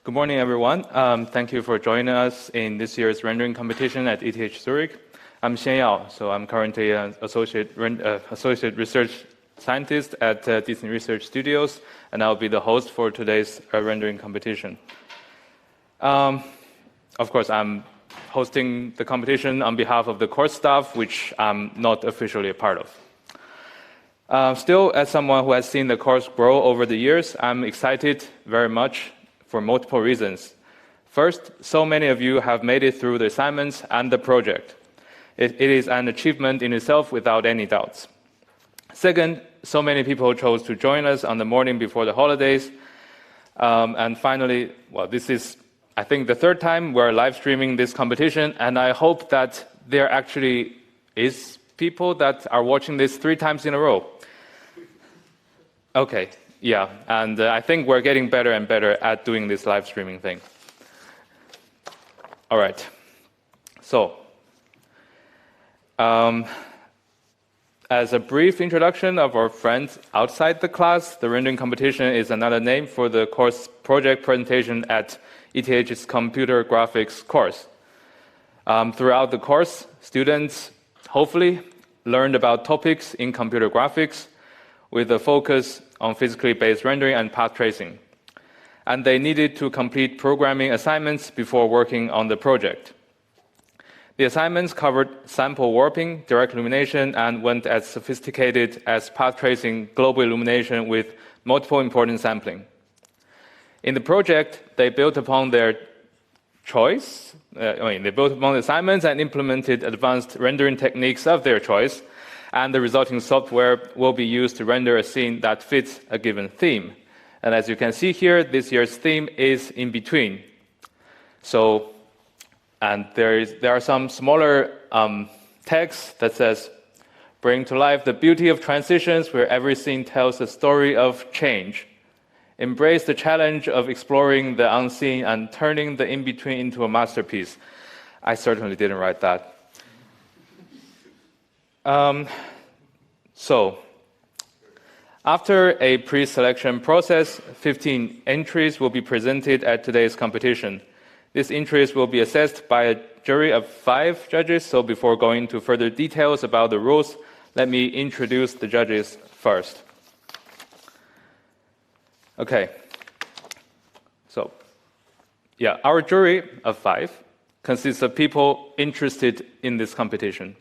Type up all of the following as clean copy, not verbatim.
Good morning, everyone. Thank you for joining us in this year's rendering competition at ETH Zurich. I'm Xian Yao, so I'm currently an associate research scientist at Disney Research Studios, and I'll be the host for today's rendering competition. Of course, I'm hosting the competition on behalf of the course staff, which I'm not officially a part of. Still, as someone who has seen the course grow over the years, I'm excited very much for multiple reasons. First, so many of you have made it through the assignments and the project. It is an achievement in itself without any doubts. Second, so many people chose to join us on the morning before the holidays. And finally, this is, I think, the third time we're live streaming this competition, and I hope that there actually is people that are watching this 3 times in a row. Okay, yeah, and I think we're getting better and better at doing this live streaming thing. All right, so as a brief introduction of our friends outside the class, the rendering competition is another name for the course project presentation at ETH's computer graphics course. Throughout the course, students hopefully learned about topics in computer graphics with a focus on physically based rendering and path tracing. And they needed to complete programming assignments before working on the project. The assignments covered sample warping, direct illumination, and went as sophisticated as path tracing, global illumination with multiple important sampling. In the project, they built upon their choice. They built upon the assignments and implemented advanced rendering techniques of their choice, and the resulting software will be used to render a scene that fits a given theme. And as you can see here, this year's theme is in between. So, and there are some smaller text that says, bring to life the beauty of transitions where every scene tells a story of change. Embrace the challenge of exploring the unseen and turning the in-between into a masterpiece. I certainly didn't write that. So, after a pre-selection process, 15 entries will be presented at today's competition. These entries will be assessed by a jury of 5 judges, so before going into further details about the rules, let me introduce the judges first. Okay, so, our jury of 5 consists of people interested in this competition.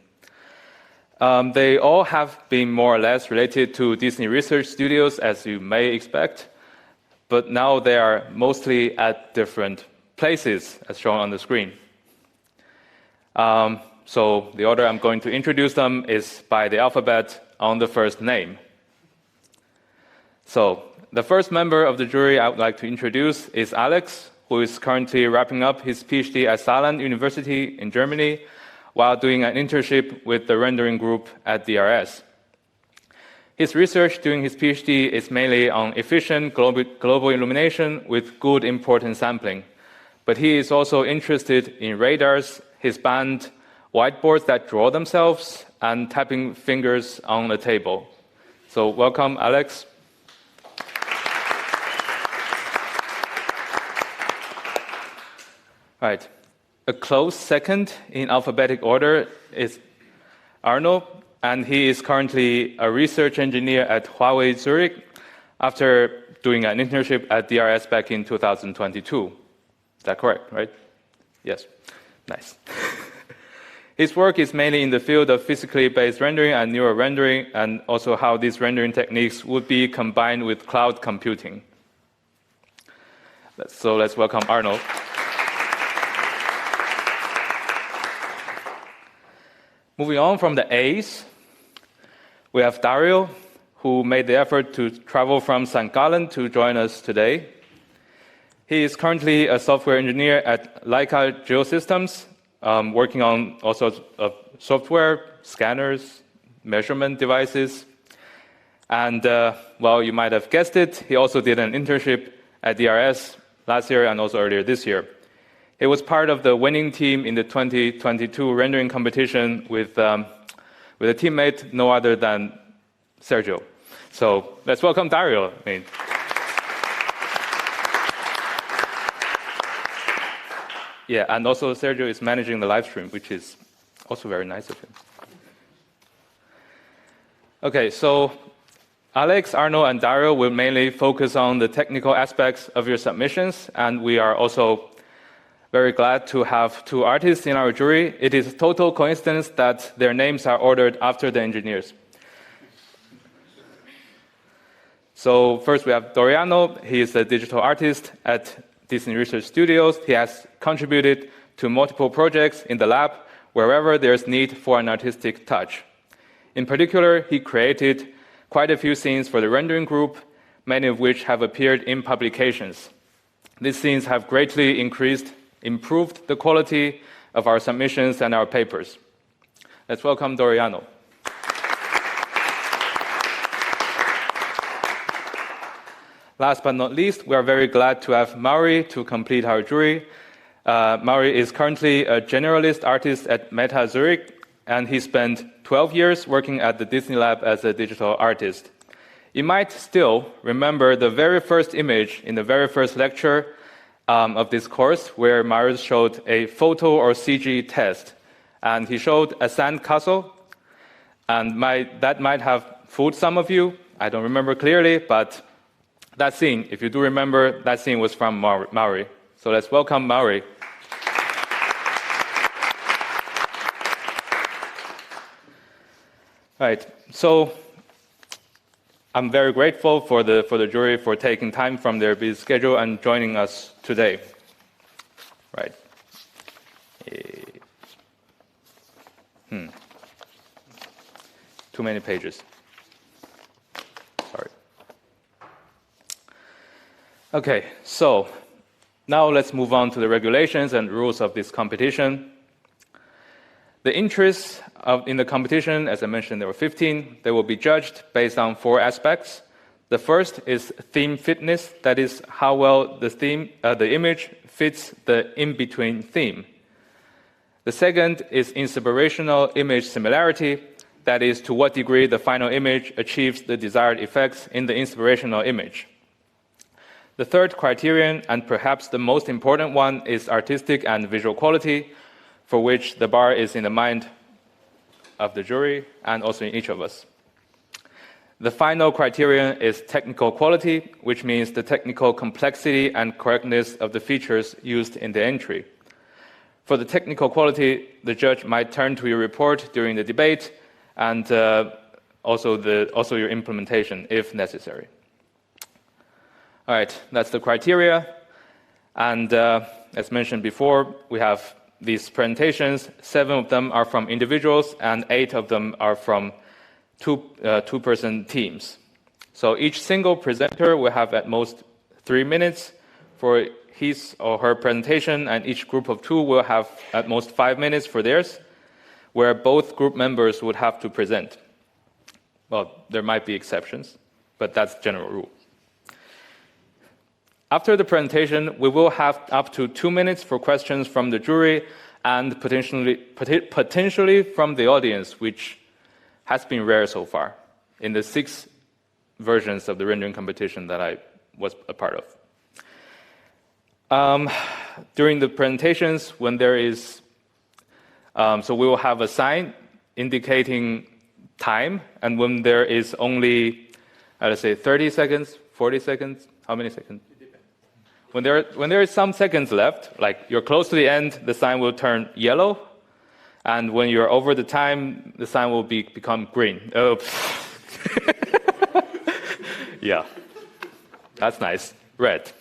They all have been more or less related to Disney Research Studios, as you may expect, but now they are mostly at different places, as shown on the screen. So the order I'm going to introduce them is by the alphabet on the first name. So the first member of the jury I would like to introduce is Alex, who is currently wrapping up his PhD at Saarland University in Germany, while doing an internship with the rendering group at DRS. His research during his PhD is mainly on efficient global illumination with good importance sampling. But he is also interested in radars, his band, whiteboards that draw themselves, and tapping fingers on a table. So welcome, Alex. All right. A close second in alphabetic order is Arno, and he is currently a research engineer at Huawei Zurich after doing an internship at DRS back in 2022. Is that correct, right? Yes. Nice. His work is mainly in the field of physically based rendering and neural rendering, and also how these rendering techniques would be combined with cloud computing. So let's welcome Arno. Moving on from the A's, we have Dario, who made the effort to travel from St. Gallen to join us today. He is currently a software engineer at Leica Geosystems, working on all sorts of software, scanners, measurement devices. And, you might have guessed it, he also did an internship at DRS last year and also earlier this year. He was part of the winning team in the 2022 rendering competition with a teammate no other than Sergio. So let's welcome Dario. Yeah, and also Sergio is managing the live stream, which is also very nice of him. Okay, so Alex, Arno, and Dario will mainly focus on the technical aspects of your submissions, and we are also very glad to have two artists in our jury. It is a total coincidence that their names are ordered after the engineers. So first we have Doriano. He is a digital artist at Disney Research Studios. He has contributed to multiple projects in the lab wherever there's need for an artistic touch. In particular, he created quite a few scenes for the rendering group, many of which have appeared in publications. These scenes have greatly improved the quality of our submissions and our papers. Let's welcome Doriano. Last but not least, we are very glad to have Mauri to complete our jury. Mauri is currently a generalist artist at Meta Zurich, and he spent 12 years working at the Disney Lab as a digital artist. You might still remember the very first image in the very first lecture of this course, where Marius showed a photo or CG test. And he showed a sand castle, and that might have fooled some of you. I don't remember clearly, but that scene, if you do remember, that scene was from Mauri. So let's welcome Mauri. Right, so I'm very grateful for the jury for taking time from their busy schedule and joining us today. Right. Too many pages. Sorry. Okay, so now let's move on to the regulations and rules of this competition. The interests in the competition, as I mentioned, there were 15. They will be judged based on 4 aspects. The first is theme fitness, that is how well the image fits the in-between theme. The second is inspirational image similarity, that is to what degree the final image achieves the desired effects in the inspirational image. The third criterion, and perhaps the most important one, is artistic and visual quality, for which the bar is in the mind of the jury and also in each of us. The final criterion is technical quality, which means the technical complexity and correctness of the features used in the entry. For the technical quality, the judge might turn to your report during the debate and also your implementation if necessary. All right, that's the criteria. And as mentioned before, we have these presentations. 7 of them are from individuals and 8 of them are from two-person teams. So each single presenter will have at most 3 minutes for his or her presentation, and each group of 2 will have at most 5 minutes for theirs, where both group members would have to present. Well, there might be exceptions, but that's the general rule. After the presentation, we will have up to 2 minutes for questions from the jury and potentially from the audience, which has been rare so far in the 6 versions of the rendering competition that I was a part of. During the presentations, when there is, so we will have a sign indicating time, and when there is only, let's say, 30 seconds, 40 seconds, how many seconds? When there is some seconds left, like you're close to the end, the sign will turn yellow, and when you're over the time, the sign will become green. Oh, yeah, that's nice. Red,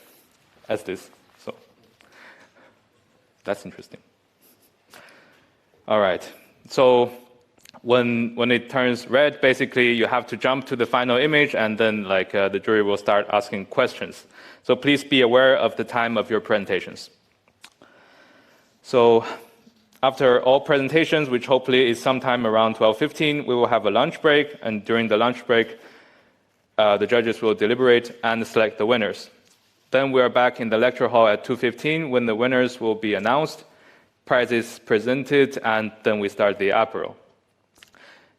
as this. So that's interesting. All right. So when it turns red, basically you have to jump to the final image, and then the jury will start asking questions. So please be aware of the time of your presentations. So after all presentations, which hopefully is sometime around 12:15, we will have a lunch break, and during the lunch break, the judges will deliberate and select the winners. Then we are back in the lecture hall at 2:15 when the winners will be announced, prizes presented, and then we start the apéro.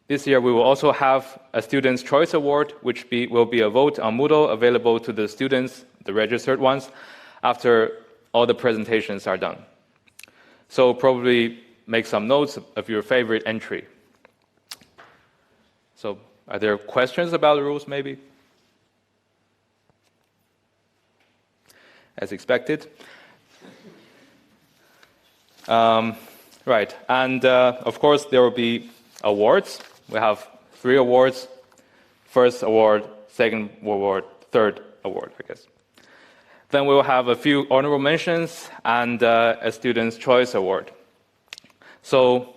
This year, we will also have a Students' Choice Award, which will be a vote on Moodle available to the students, the registered ones, after all the presentations are done. So probably make some notes of your favorite entry. So are there questions about the rules, maybe? As expected. Right, and of course there will be awards. We have 3 awards. First award, second award, third award, I guess. Then we'll have a few honorable mentions and a Student's Choice Award. So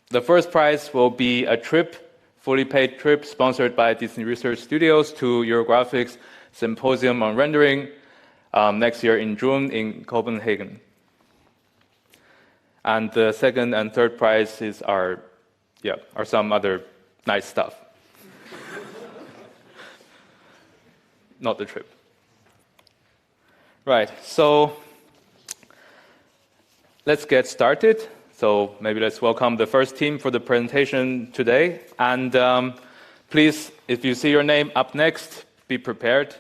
the first prize will be a trip, fully paid trip sponsored by Disney Research Studios to Eurographics Symposium on Rendering next year in June in Copenhagen. And the second and third prizes are some other nice stuff. Not the trip. Right, so let's get started. So maybe let's welcome the first team for the presentation today. And please, if you see your name up next, be prepared.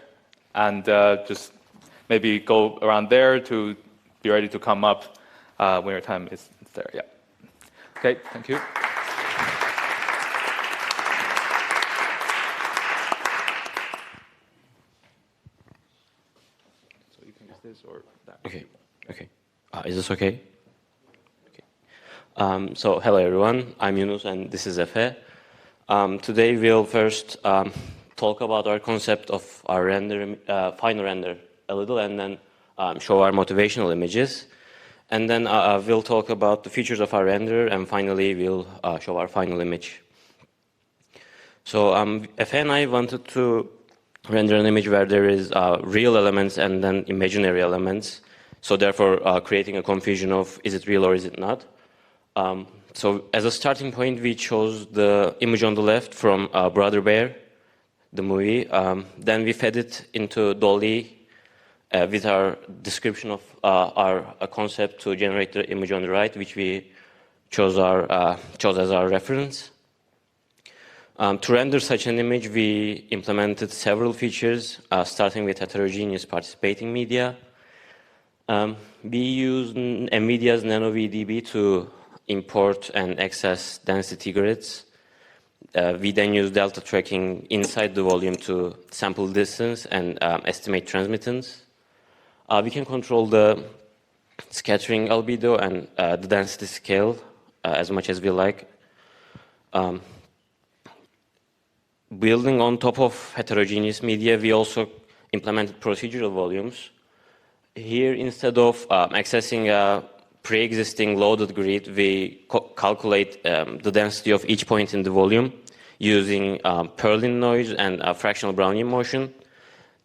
And just maybe go around there to be ready to come up when your time is there. Yeah. Okay, thank you. So you can use this or that. Okay. Okay. Is this okay? Okay. So hello everyone. I'm Yunus and this is Efe. Today we'll first talk about our concept of our render, final render a little, and then show our motivational images. And then we'll talk about the features of our render, and finally we'll show our final image. So Efe and I wanted to render an image where there is real elements and then imaginary elements. So therefore creating a confusion of is it real or is it not. So as a starting point, we chose the image on the left from Brother Bear, the movie. Then we fed it into Dolly with our description of our concept to generate the image on the right, which we chose as our reference. To render such an image, we implemented several features, starting with heterogeneous participating media. We used NVIDIA's NanoVDB to import and access density grids. We then use delta tracking inside the volume to sample distance and estimate transmittance. We can control the scattering albedo and the density scale as much as we like. Building on top of heterogeneous media, we also implemented procedural volumes. Here, instead of accessing a pre-existing loaded grid, we calculate the density of each point in the volume using Perlin noise and fractional Brownian motion.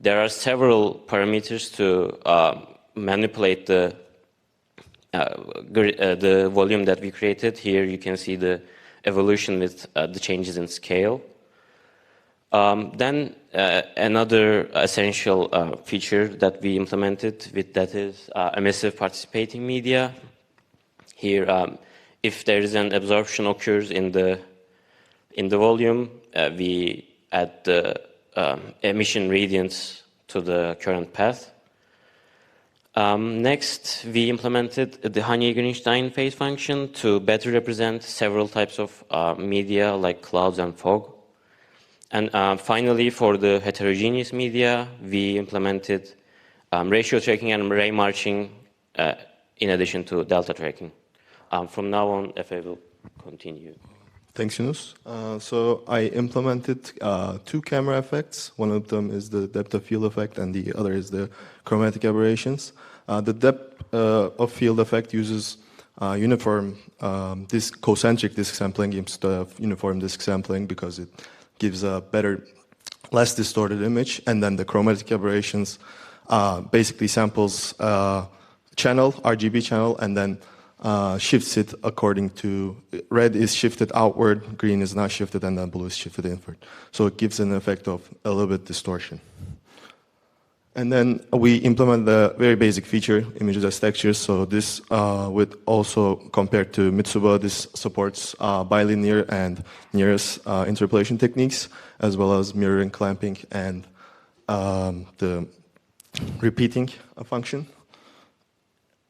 There are several parameters to manipulate the volume that we created. Here you can see the evolution with the changes in scale. Then another essential feature that we implemented that is emissive participating media. Here, if there is an absorption occurs in the volume, we add the emission radiance to the current path. Next, we implemented the Haney-Greenstein phase function to better represent several types of media like clouds and fog. And finally, for the heterogeneous media, we implemented ratio tracking and ray marching in addition to delta tracking. From now on, Efe will continue. Thanks, Yunus. So I implemented 2 camera effects. One of them is the depth of field effect, and the other is the chromatic aberrations. The depth of field effect uses uniform concentric disk sampling instead of uniform disk sampling because it gives a better, less distorted image. And then the chromatic aberrations basically samples channel, RGB channel, and then shifts it according to, red is shifted outward, green is not shifted, and then blue is shifted inward. So it gives an effect of a little bit distortion. And then we implement the very basic feature, images as textures. So this would also, compared to Mitsuba, this supports bilinear and nearest interpolation techniques, as well as mirroring, clamping, and the repeating function.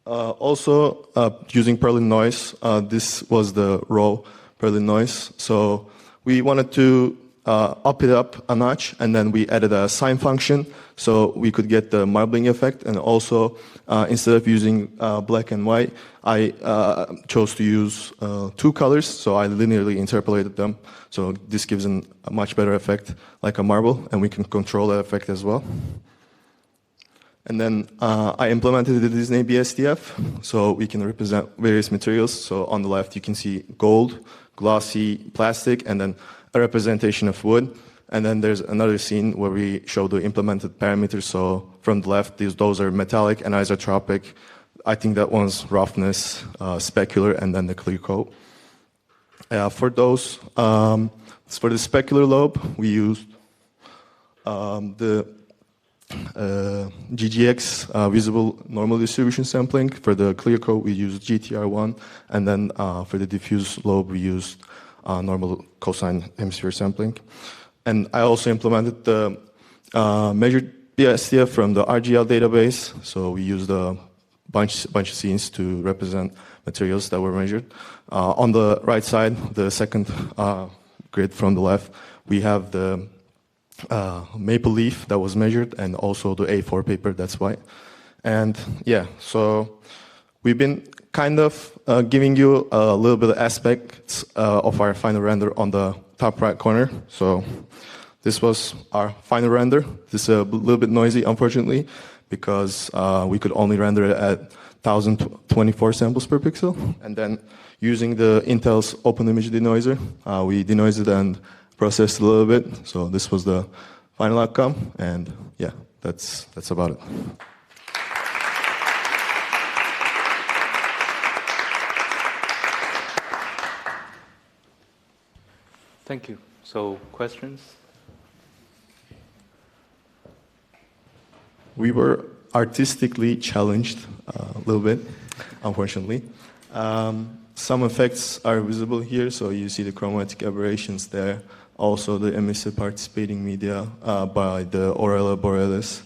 Also, using Perlin noise, this was the raw Perlin noise. So we wanted to up it up a notch, and then we added a sine function so we could get the marbling effect. And also, instead of using black and white, I chose to use two colors, so I linearly interpolated them. So this gives a much better effect, like a marble, and we can control that effect as well. And then I implemented the Disney BSDF, so we can represent various materials. So on the left, you can see gold, glossy plastic, and then a representation of wood. And then there's another scene where we show the implemented parameters. So from the left, those are metallic, anisotropic. I think that one's roughness, specular, and then the clear coat. For those, for the specular lobe, we used the GGX visible normal distribution sampling. For the clear coat, we used GTR1, and then for the diffuse lobe, we used normal cosine hemisphere sampling. And I also implemented the measured BSDF from the RGL database. So we used a bunch of scenes to represent materials that were measured. On the right side, the second grid from the left, we have the maple leaf that was measured, and also the A4 paper that's white. And yeah, so we've been kind of giving you a little bit of aspects of our final render on the top right corner. So this was our final render. This is a little bit noisy, unfortunately, because we could only render it at 1024 samples per pixel. And then using the Intel's open image denoiser, we denoised it and processed a little bit. So this was the final outcome, and yeah, that's about it. Thank you. So questions? We were artistically challenged a little bit, unfortunately. Some effects are visible here, so you see the chromatic aberrations there. Also, the emissive participating media by the Aurora Borealis.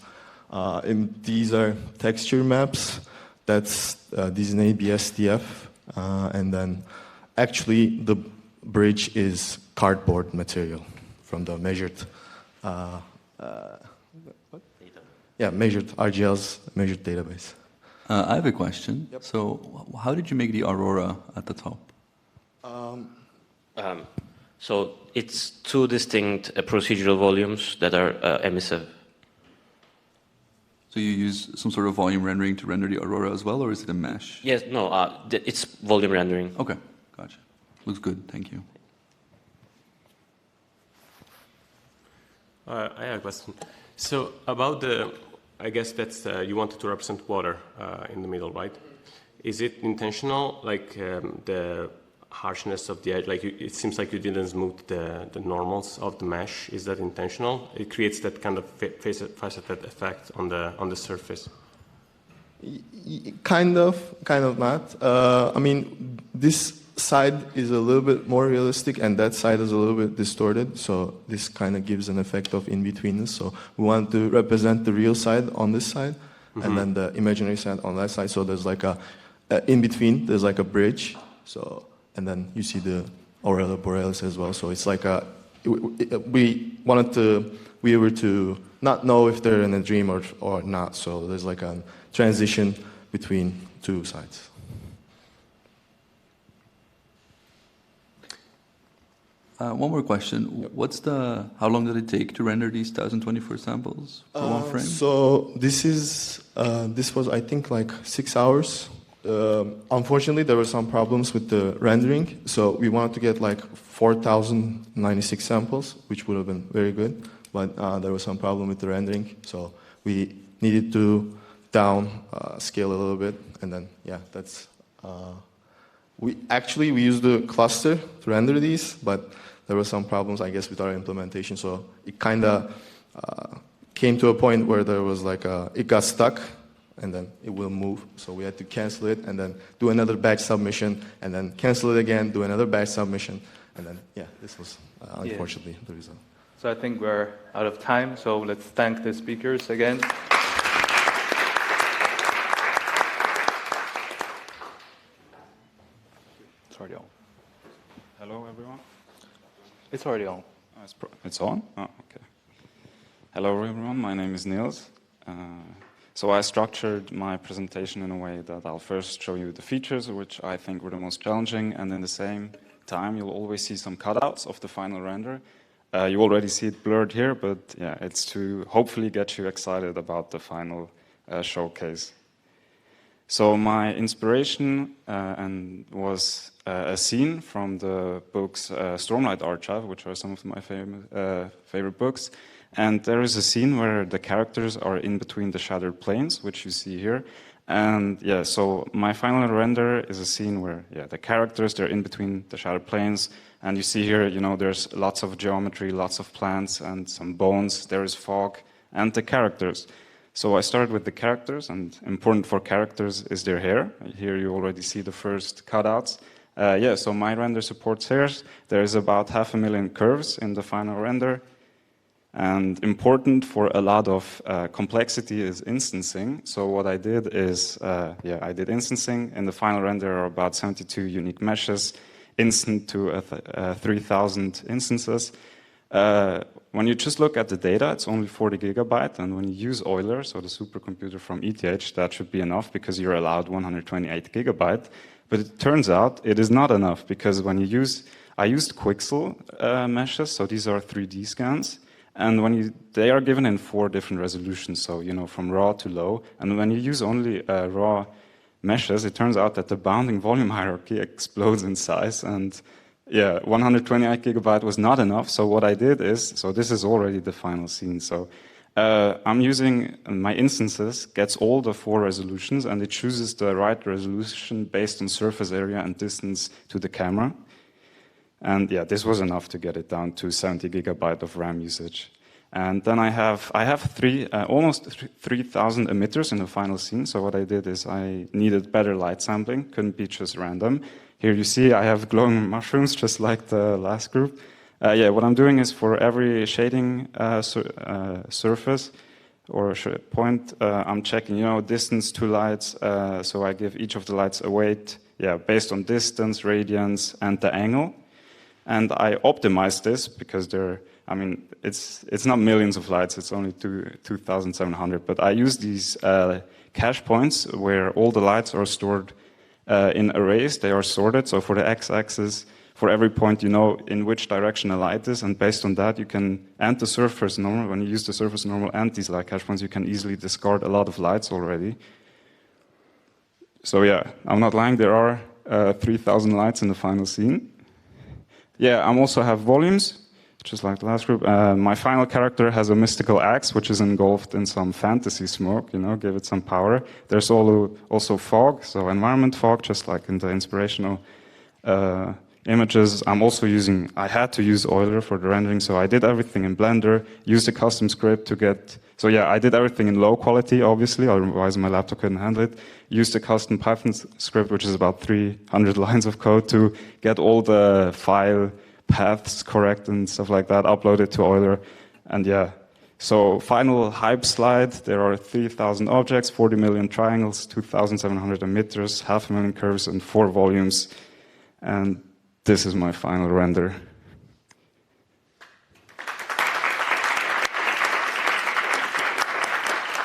These are texture maps. That's Disney BSDF. And then actually the bridge is cardboard material from the measured measured RGL's measured database. I have a question. Yep. So how did you make the Aurora at the top? So it's two distinct procedural volumes that are emissive. So you use some sort of volume rendering to render the Aurora as well, or is it a mesh? Yes, no, it's volume rendering. Okay, gotcha. Looks good, thank you. I have a question. So about I guess that's, you wanted to represent water in the middle, right? Is it intentional, like the harshness of the edge, like it seems like you didn't smooth the normals of the mesh. Is that intentional? It creates that kind of faceted effect on the surface. Kind of not. I mean, this side is a little bit more realistic, and that side is a little bit distorted. So this kind of gives an effect of in-betweenness. So we want to represent the real side on this side, and then the imaginary side on that side. So there's like a in between. There's like a bridge. So. And then you see the Aurora Borealis as well. So it's like we were to not know if they're in a dream or not. So there's like a transition between two sides. One more question. How long did it take to render these 1024 samples for one frame? So this was, I think, like 6 hours. Unfortunately, there were some problems with the rendering, so we wanted to get like 4,096 samples, which would have been very good, but there was some problem with the rendering, so we needed to scale a little bit, and then yeah, that's we used the cluster to render these, but there were some problems, I guess, with our implementation, so it kind of came to a point where there was like it got stuck. And then it will move. So we had to cancel it and then do another batch submission and then cancel it again, do another batch submission. And then, yeah, this was unfortunately the result. So I think we're out of time. So let's thank the speakers again. It's already on. It's on? Oh, okay. Hello, everyone. My name is Niels. So I structured my presentation in a way that I'll first show you the features, which I think were the most challenging, and in the same time, you'll always see some cutouts of the final render. You already see it blurred here, but yeah, it's to hopefully get you excited about the final showcase. So my inspiration was a scene from the books Stormlight Archive, which are some of my favorite books. And there is a scene where the characters are in between the shattered planes, which you see here. And yeah, so my final render is a scene where the characters, they're in between the shattered planes. And you see here, there's lots of geometry, lots of plants and some bones. There is fog and the characters. So I started with the characters, and important for characters is their hair. Here you already see the first cutouts. So my render supports hairs. There is about 500,000 curves in the final render. And important for a lot of complexity is instancing. So what I did is, I did instancing. In the final render are about 72 unique meshes, instant to 3,000 instances. When you just look at the data, it's only 40 gigabyte, and when you use Euler, so the supercomputer from ETH, that should be enough because you're allowed 128 gigabyte. But it turns out it is not enough because when you I used Quixel meshes, so these are 3D scans, and they are given in 4 different resolutions, so from raw to low. And when you use only raw meshes, it turns out that the bounding volume hierarchy explodes in size, and 128 gigabyte was not enough. So what I did is, so this is already the final scene. So I'm using my instances, gets all the 4 resolutions, and it chooses the right resolution based on surface area and distance to the camera. And this was enough to get it down to 70 gigabyte of RAM usage. And then I have almost 3,000 emitters in the final scene. So what I did is I needed better light sampling, couldn't be just random. Here you see I have glowing mushrooms, just like the last group. What I'm doing is for every shading surface or point, I'm checking, distance to lights. So I give each of the lights a weight, based on distance, radiance, and the angle. And I optimize this because it's not millions of lights, it's only 2,700. But I use these cache points where all the lights are stored in arrays. They are sorted. So for the x-axis, for every point, you know in which direction a light is. And based on that, you can, and the surface normal, when you use the surface normal and these light cache points, you can easily discard a lot of lights already. So I'm not lying, there are 3,000 lights in the final scene. I also have volumes, just like the last group. My final character has a mystical axe, which is engulfed in some fantasy smoke, give it some power. There's also fog, so environment fog, just like in the inspirational images. I had to use Euler for the rendering, so I did everything in Blender, used a custom script to get, I did everything in low quality, obviously, otherwise my laptop couldn't handle it. Used a custom Python script, which is about 300 lines of code to get all the file paths correct and stuff like that, upload it to Euler, and So final hype slide, there are 3,000 objects, 40 million triangles, 2,700 emitters, 500,000 curves, and 4 volumes. And this is my final render.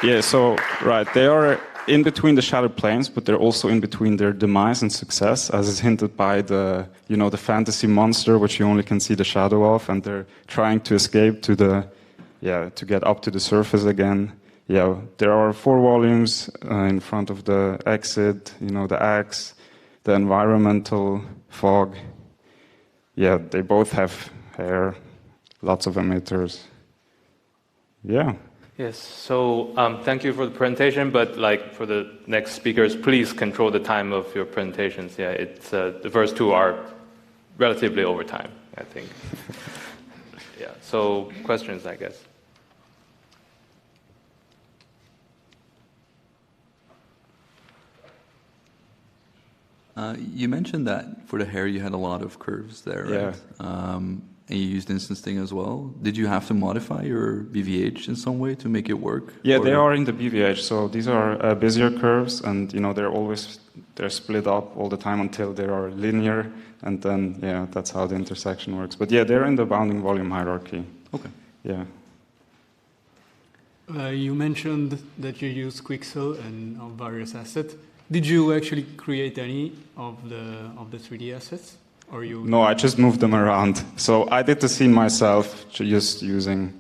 They are in between the shattered planes, but they're also in between their demise and success, as is hinted by the fantasy monster, which you only can see the shadow of, and they're trying to escape to to get up to the surface again. There are 4 volumes in front of the exit, the axe, the environmental fog. They both have hair, lots of emitters. Yes, so thank you for the presentation, but for the next speakers, please control the time of your presentations. It's the first 2 are relatively over time, I think. So questions, I guess. You mentioned that for the hair you had a lot of curves there, right? And you used instancing as well. Did you have to modify your BVH in some way to make it work? They are in the BVH. So these are Bezier curves, and they're always they're split up all the time until they are linear, and then, yeah, that's how the intersection works. But yeah, they're in the bounding volume hierarchy. Okay. Yeah. You mentioned that you use Quixel and various assets. Did you actually create any of the 3D assets? Or you? No, I just moved them around. So I did the scene myself, just using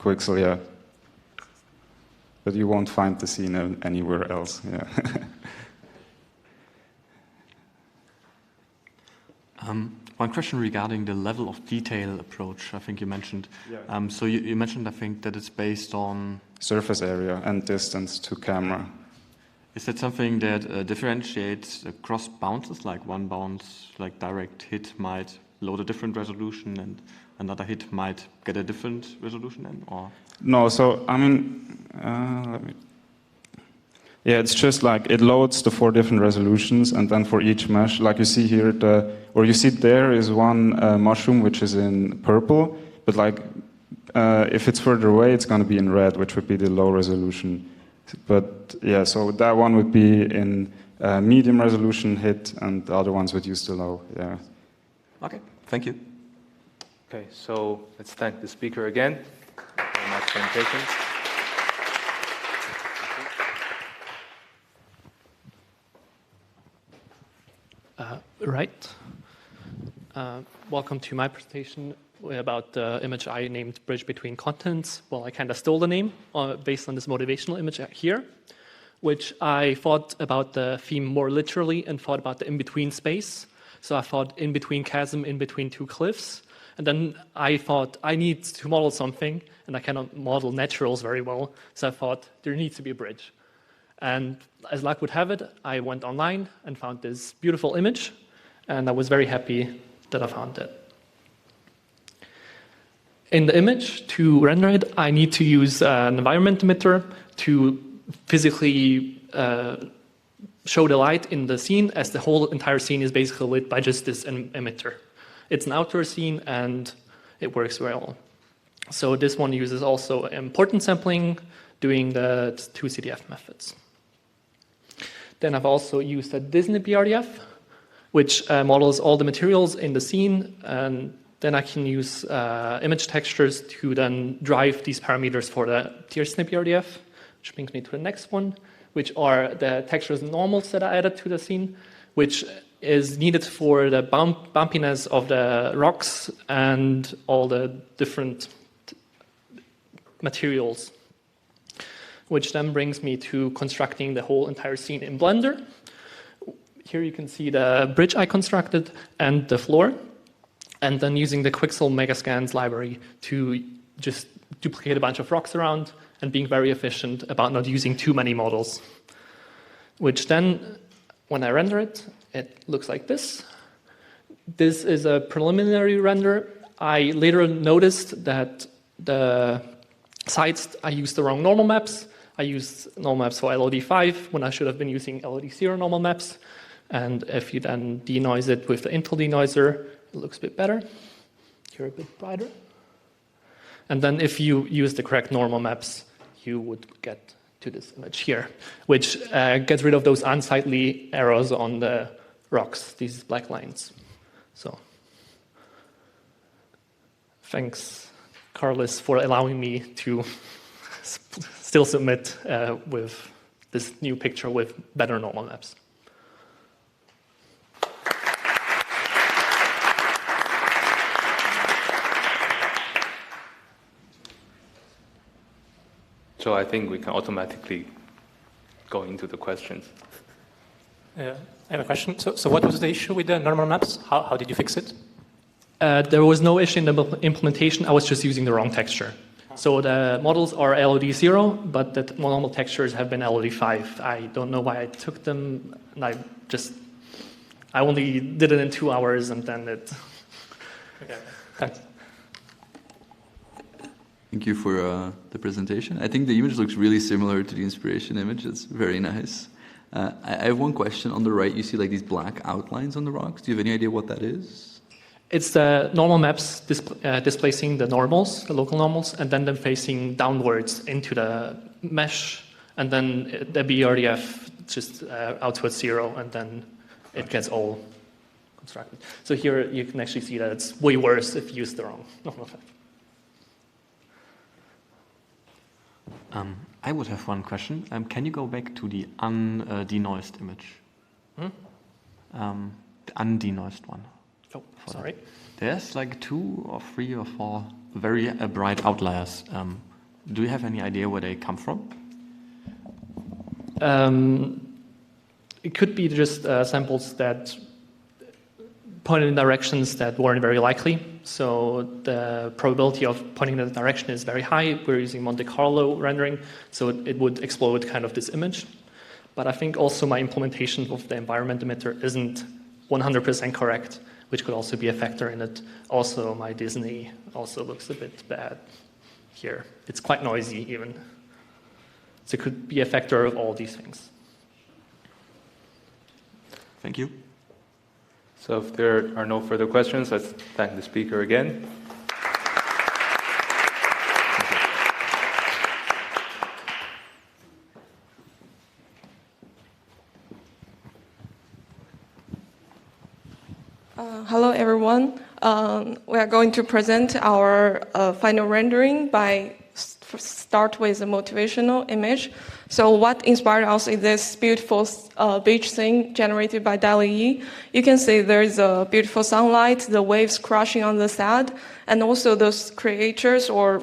Quixel, yeah. But you won't find the scene anywhere else, yeah. One question regarding the level of detail approach, I think you mentioned. Yeah. So you mentioned, I think, that it's based on... Surface area and distance to camera. Is that something that differentiates across bounces? Like one bounce, like direct hit might load a different resolution and another hit might get a different resolution then, or? No, so, I mean, yeah, it's just like it loads the 4 different resolutions, and then for each mesh, like you see here, or you see there is one mushroom which is in purple, but like if it's further away, it's going to be in red, which would be the low resolution. But yeah, so that one would be in medium resolution hit, and the other ones would use the low. Yeah. Okay, thank you. Okay, so let's thank the speaker again for a nice presentation. Right. Welcome to my presentation about the image I named Bridge Between Continents. Well, I kind of stole the name based on this motivational image here, which I thought about the theme more literally and thought about the in-between space. So I thought in-between chasm, in-between 2 cliffs. And then I thought I need to model something, and I cannot model naturals very well. So I thought there needs to be a bridge. And as luck would have it, I went online and found this beautiful image, and I was very happy that I found it. In the image, to render it, I need to use an environment emitter to physically show the light in the scene, as the whole entire scene is basically lit by just this emitter. It's an outdoor scene, and it works well. So this one uses also importance sampling, doing the 2 CDF methods. Then I've also used a Disney BRDF, which models all the materials in the scene, and then I can use image textures to then drive these parameters for the tirelessly BRDF, which brings me to the next one, which are the textures and normals that I added to the scene, which is needed for the bumpiness of the rocks and all the different materials, which then brings me to constructing the whole entire scene in Blender. Here you can see the bridge I constructed and the floor, and then using the Quixel Megascans library to just duplicate a bunch of rocks around and being very efficient about not using too many models, which then, when I render it, it looks like this. This is a preliminary render. I later noticed that the sites, I used the wrong normal maps. I used normal maps for LOD5 when I should have been using LOD0 normal maps. And if you then denoise it with the Intel denoiser, it looks a bit better. Here a bit brighter. And then if you use the correct normal maps, you would get to this image here, which gets rid of those unsightly arrows on the rocks, these black lines. So thanks, Carlos, for allowing me to still submit with this new picture with better normal maps. So I think we can automatically go into the questions. I have a question. So what was the issue with the normal maps? How did you fix it? There was no issue in the implementation. I was just using the wrong texture. So the models are LOD0, but the normal textures have been LOD5. I don't know why I took them. And I only did it in 2 hours, and then it... Okay, thanks. Thank you for the presentation. I think the image looks really similar to the inspiration image. It's very nice. I have one question. On the right, you see like these black outlines on the rocks. Do you have any idea what that is? It's the normal maps displacing the normals, the local normals, and then them facing downwards into the mesh, and then the BRDF just output 0, and then it gets all constructed. So here you can actually see that it's way worse if you use the wrong normal effect. I would have one question. Can you go back to the undenoised image? The undenoised one. Oh, sorry. There's like 2 or 3 or 4 very bright outliers. Do you have any idea where they come from? It could be just samples that pointed in directions that weren't very likely. So the probability of pointing in that direction is very high. We're using Monte Carlo rendering, so it would explode kind of this image. But I think also my implementation of the environment emitter isn't 100% correct, which could also be a factor in it. Also, my Disney also looks a bit bad here. It's quite noisy even. So it could be a factor of all these things. Thank you. So if there are no further questions, let's thank the speaker again. Hello, everyone. We are going to present our final rendering by start with a motivational image. So what inspired us is this beautiful beach scene generated by DALL-E. You can see there is a beautiful sunlight, the waves crashing on the sand, and also those creatures or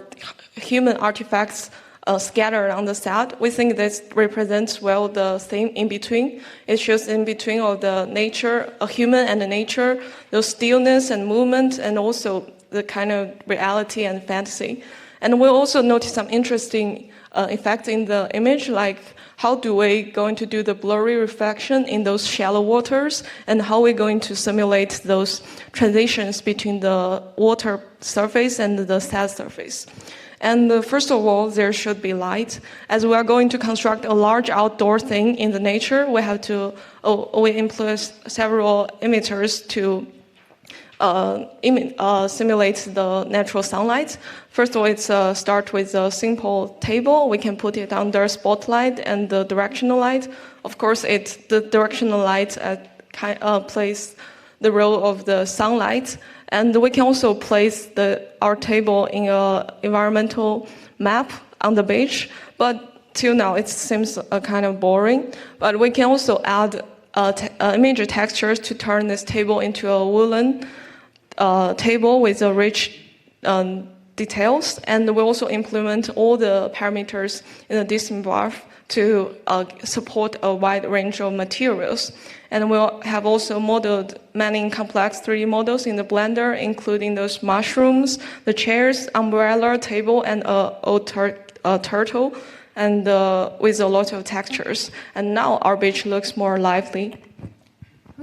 human artifacts scattered on the sand. We think this represents well the theme in between. It shows in between of the nature, a human and the nature, the stillness and movement, and also the kind of reality and fantasy. And we also noticed some interesting effects in the image, like how do we going to do the blurry reflection in those shallow waters, and how we're going to simulate those transitions between the water surface and the sand surface. And first of all, there should be light. As we are going to construct a large outdoor thing in the nature, we have to we employ several emitters to simulate the natural sunlight. First of all, it's start with a simple table. We can put it under spotlight and the directional light. Of course, the directional light plays the role of the sunlight. And we can also place our table in an environmental map on the beach. But till now, it seems kind of boring. But we can also add image textures to turn this table into a woolen table with a rich details. And we also implement all the parameters in the distant graph to support a wide range of materials. And we'll have also modeled many complex 3D models in the Blender, including those mushrooms, the chairs, umbrella, table, and a turtle, and with a lot of textures. And now our beach looks more lively.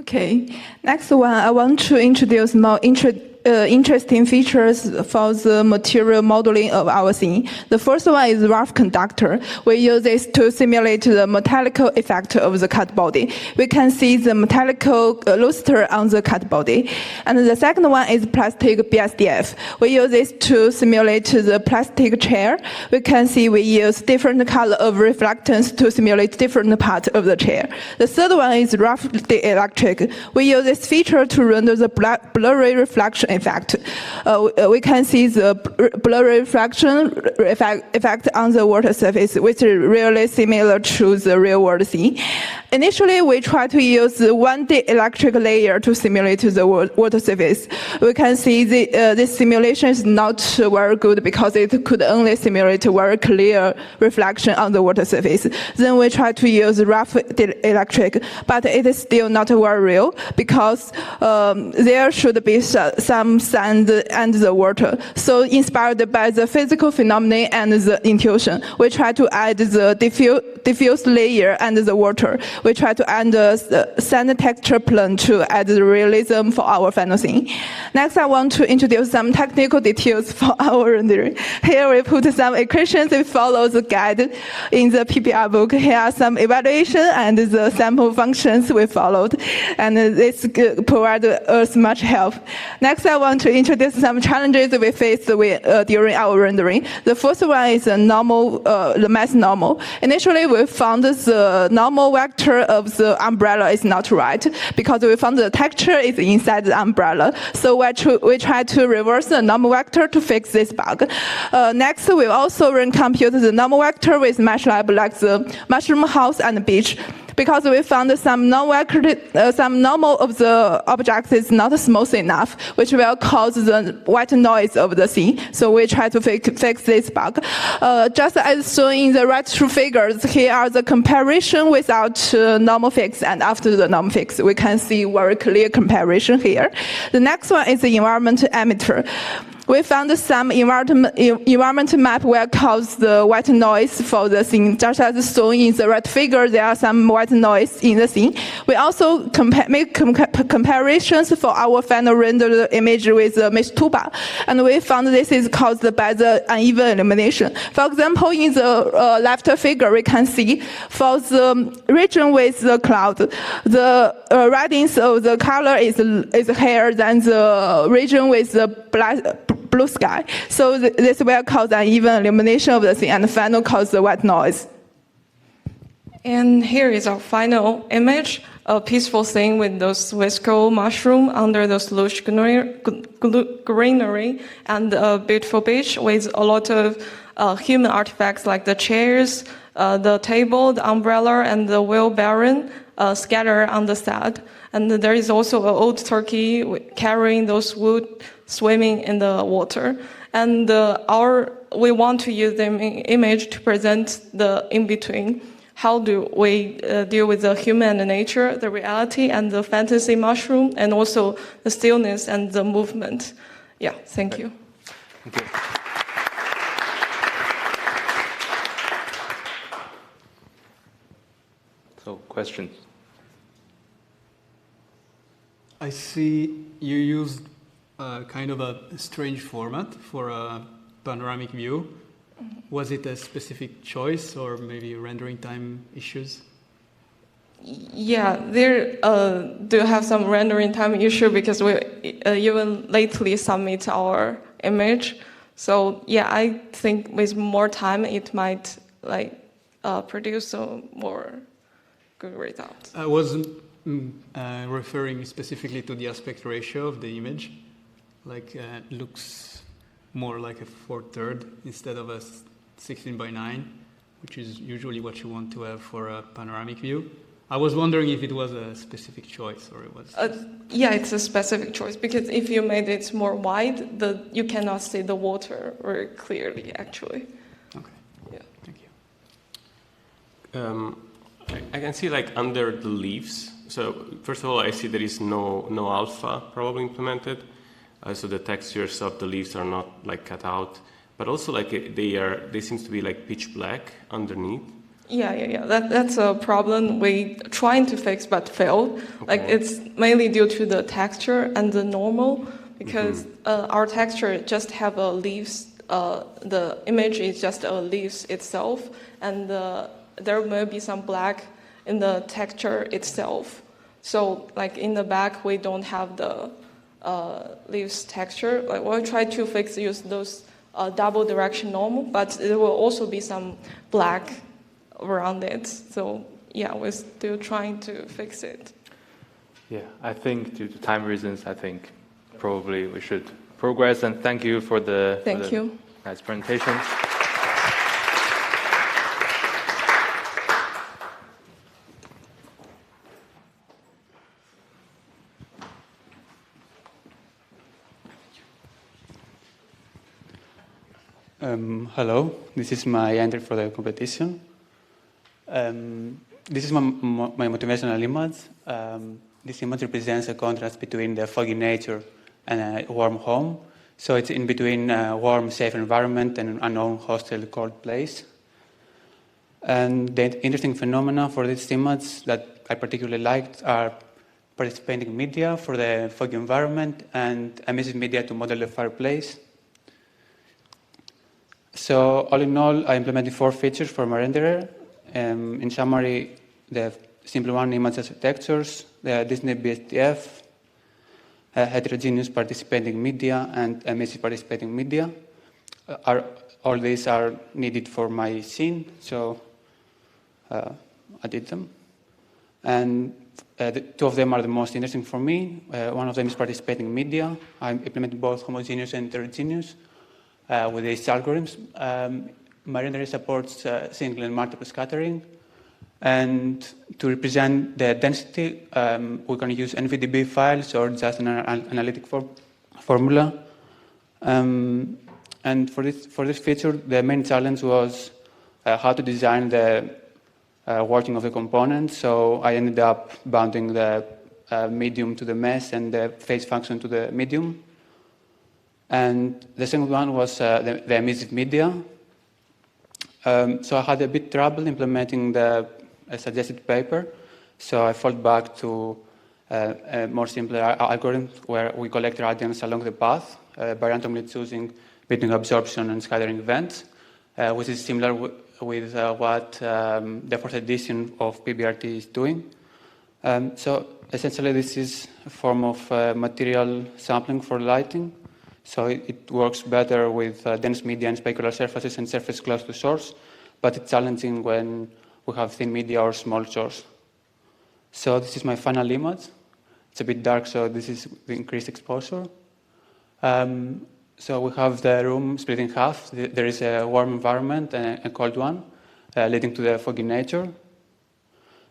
Okay, next one, I want to introduce more interesting features for the material modeling of our scene. The first one is rough conductor. We use this to simulate the metallic effect of the cut body. We can see the metallic luster on the cut body. And the second one is plastic BSDF. We use this to simulate the plastic chair. We can see we use different color of reflectance to simulate different parts of the chair. The third one is rough dielectric. We use this feature to render the blurry reflection effect. We can see the blurry reflection effect on the water surface, which is really similar to the real world scene. Initially, we try to use the 1D electric layer to simulate the water surface. We can see this simulation is not very good because it could only simulate very clear reflection on the water surface. Then we try to use rough electric, but it is still not very real because there should be some sand and the water. So inspired by the physical phenomena and the intuition, we try to add the diffuse layer and the water. We try to add the sand texture plane to add the realism for our final scene. Next, I want to introduce some technical details for our rendering. Here we put some equations that follow the guide in the PPR book. Here are some evaluation and the sample functions we followed, and this provided us much help. Next, I want to introduce some challenges we faced during our rendering. The first one is the mass normal. Initially, we found the normal vector vector of the umbrella is not right because we found the texture is inside the umbrella. So we try to reverse the normal vector to fix this bug. Next, we also compute the normal vector with MeshLab like the mushroom house and beach, because we found some normal of the objects is not smooth enough, which will cause the white noise of the scene. So we try to fix this bug. Just as shown in the right two figures, here are the comparison without normal fix and after the normal fix. We can see very clear comparison here. The next one is the environment emitter. We found some environment map will cause the white noise for the scene. Just as shown in the right figure, there are some white noise in the scene. We also make comparisons for our final rendered image with the mesh toolbar. And we found this is caused by the uneven illumination. For example, in the left figure, we can see for the region with the cloud, the readings of the color is higher than the region with the blue sky. So this will cause uneven illumination of the scene and final cause the white noise. And here is our final image, a peaceful scene with those whisker mushroom under those lush greenery and a beautiful beach with a lot of human artifacts like the chairs, the table, the umbrella, and the wheelbarrow scattered on the sand. And there is also an old turkey carrying those wood swimming in the water. And we want to use the image to present the in-between. How do we deal with the human and nature, the reality, and the fantasy mushroom, and also the stillness and the movement? Yeah, thank you. Thank you. So, questions? I see you used kind of a strange format for a panoramic view. Was it a specific choice or maybe rendering time issues? Yeah, there do have some rendering time issue because we even lately submit our image. So yeah, I think with more time it might produce a more good result. I wasn't referring specifically to the aspect ratio of the image. Looks more like a 4/3 instead of a 16:9, which is usually what you want to have for a panoramic view. I was wondering if it was a specific choice or it was... Yeah, it's a specific choice because if you made it more wide, you cannot see the water very clearly, actually. Okay. Yeah. Thank you. I can see under the leaves. So first of all, I see there is no alpha probably implemented. So the textures of the leaves are not cut out, but also they seem to be pitch black underneath. Yeah. That's a problem we trying to fix but failed. Okay. It's mainly due to the texture and the normal because our texture just have a leaves. The image is just a leaves itself, and there may be some black in the texture itself. So in the back we don't have the leaves texture. We'll try to use those double direction normal, but there will also be some black around it. So yeah, we're still trying to fix it. Yeah, I think due to time reasons, I think probably we should progress. And thank you for the nice presentation. Hello, this is my entry for the competition. This is my motivational image. This image represents a contrast between the foggy nature and a warm home. So it's in between a warm, safe environment and an unknown, hostile, cold place. And the interesting phenomena for this image that I particularly liked are participating media for the foggy environment and emissive media to model the fireplace. So all in all, I implemented 4 features for my renderer. In summary, the simple one, image textures, the Disney BSTF, heterogeneous participating media, and emissive participating media. All these are needed for my scene, so I did them. And the two of them are the most interesting for me. One of them is participating media. I implemented both homogeneous and heterogeneous with these algorithms. My renderer supports single and multiple scattering. And to represent the density, we can use NVDB files or just an analytic formula. And for this feature, the main challenge was how to design the working of the components. So I ended up bounding the medium to the mesh and the phase function to the medium. And the second one was the emissive media. So I had a bit trouble implementing the suggested paper. So I fell back to a more simpler algorithm where we collect radians along the path by randomly choosing between absorption and scattering events, which is similar with what the fourth edition of PBRT is doing. So essentially, this is a form of material sampling for lighting. So it works better with dense media and specular surfaces and surface close to source, but it's challenging when we have thin media or small source. So this is my final image. It's a bit dark, so this is the increased exposure. So we have the room split in half. There is a warm environment and a cold one, leading to the foggy nature.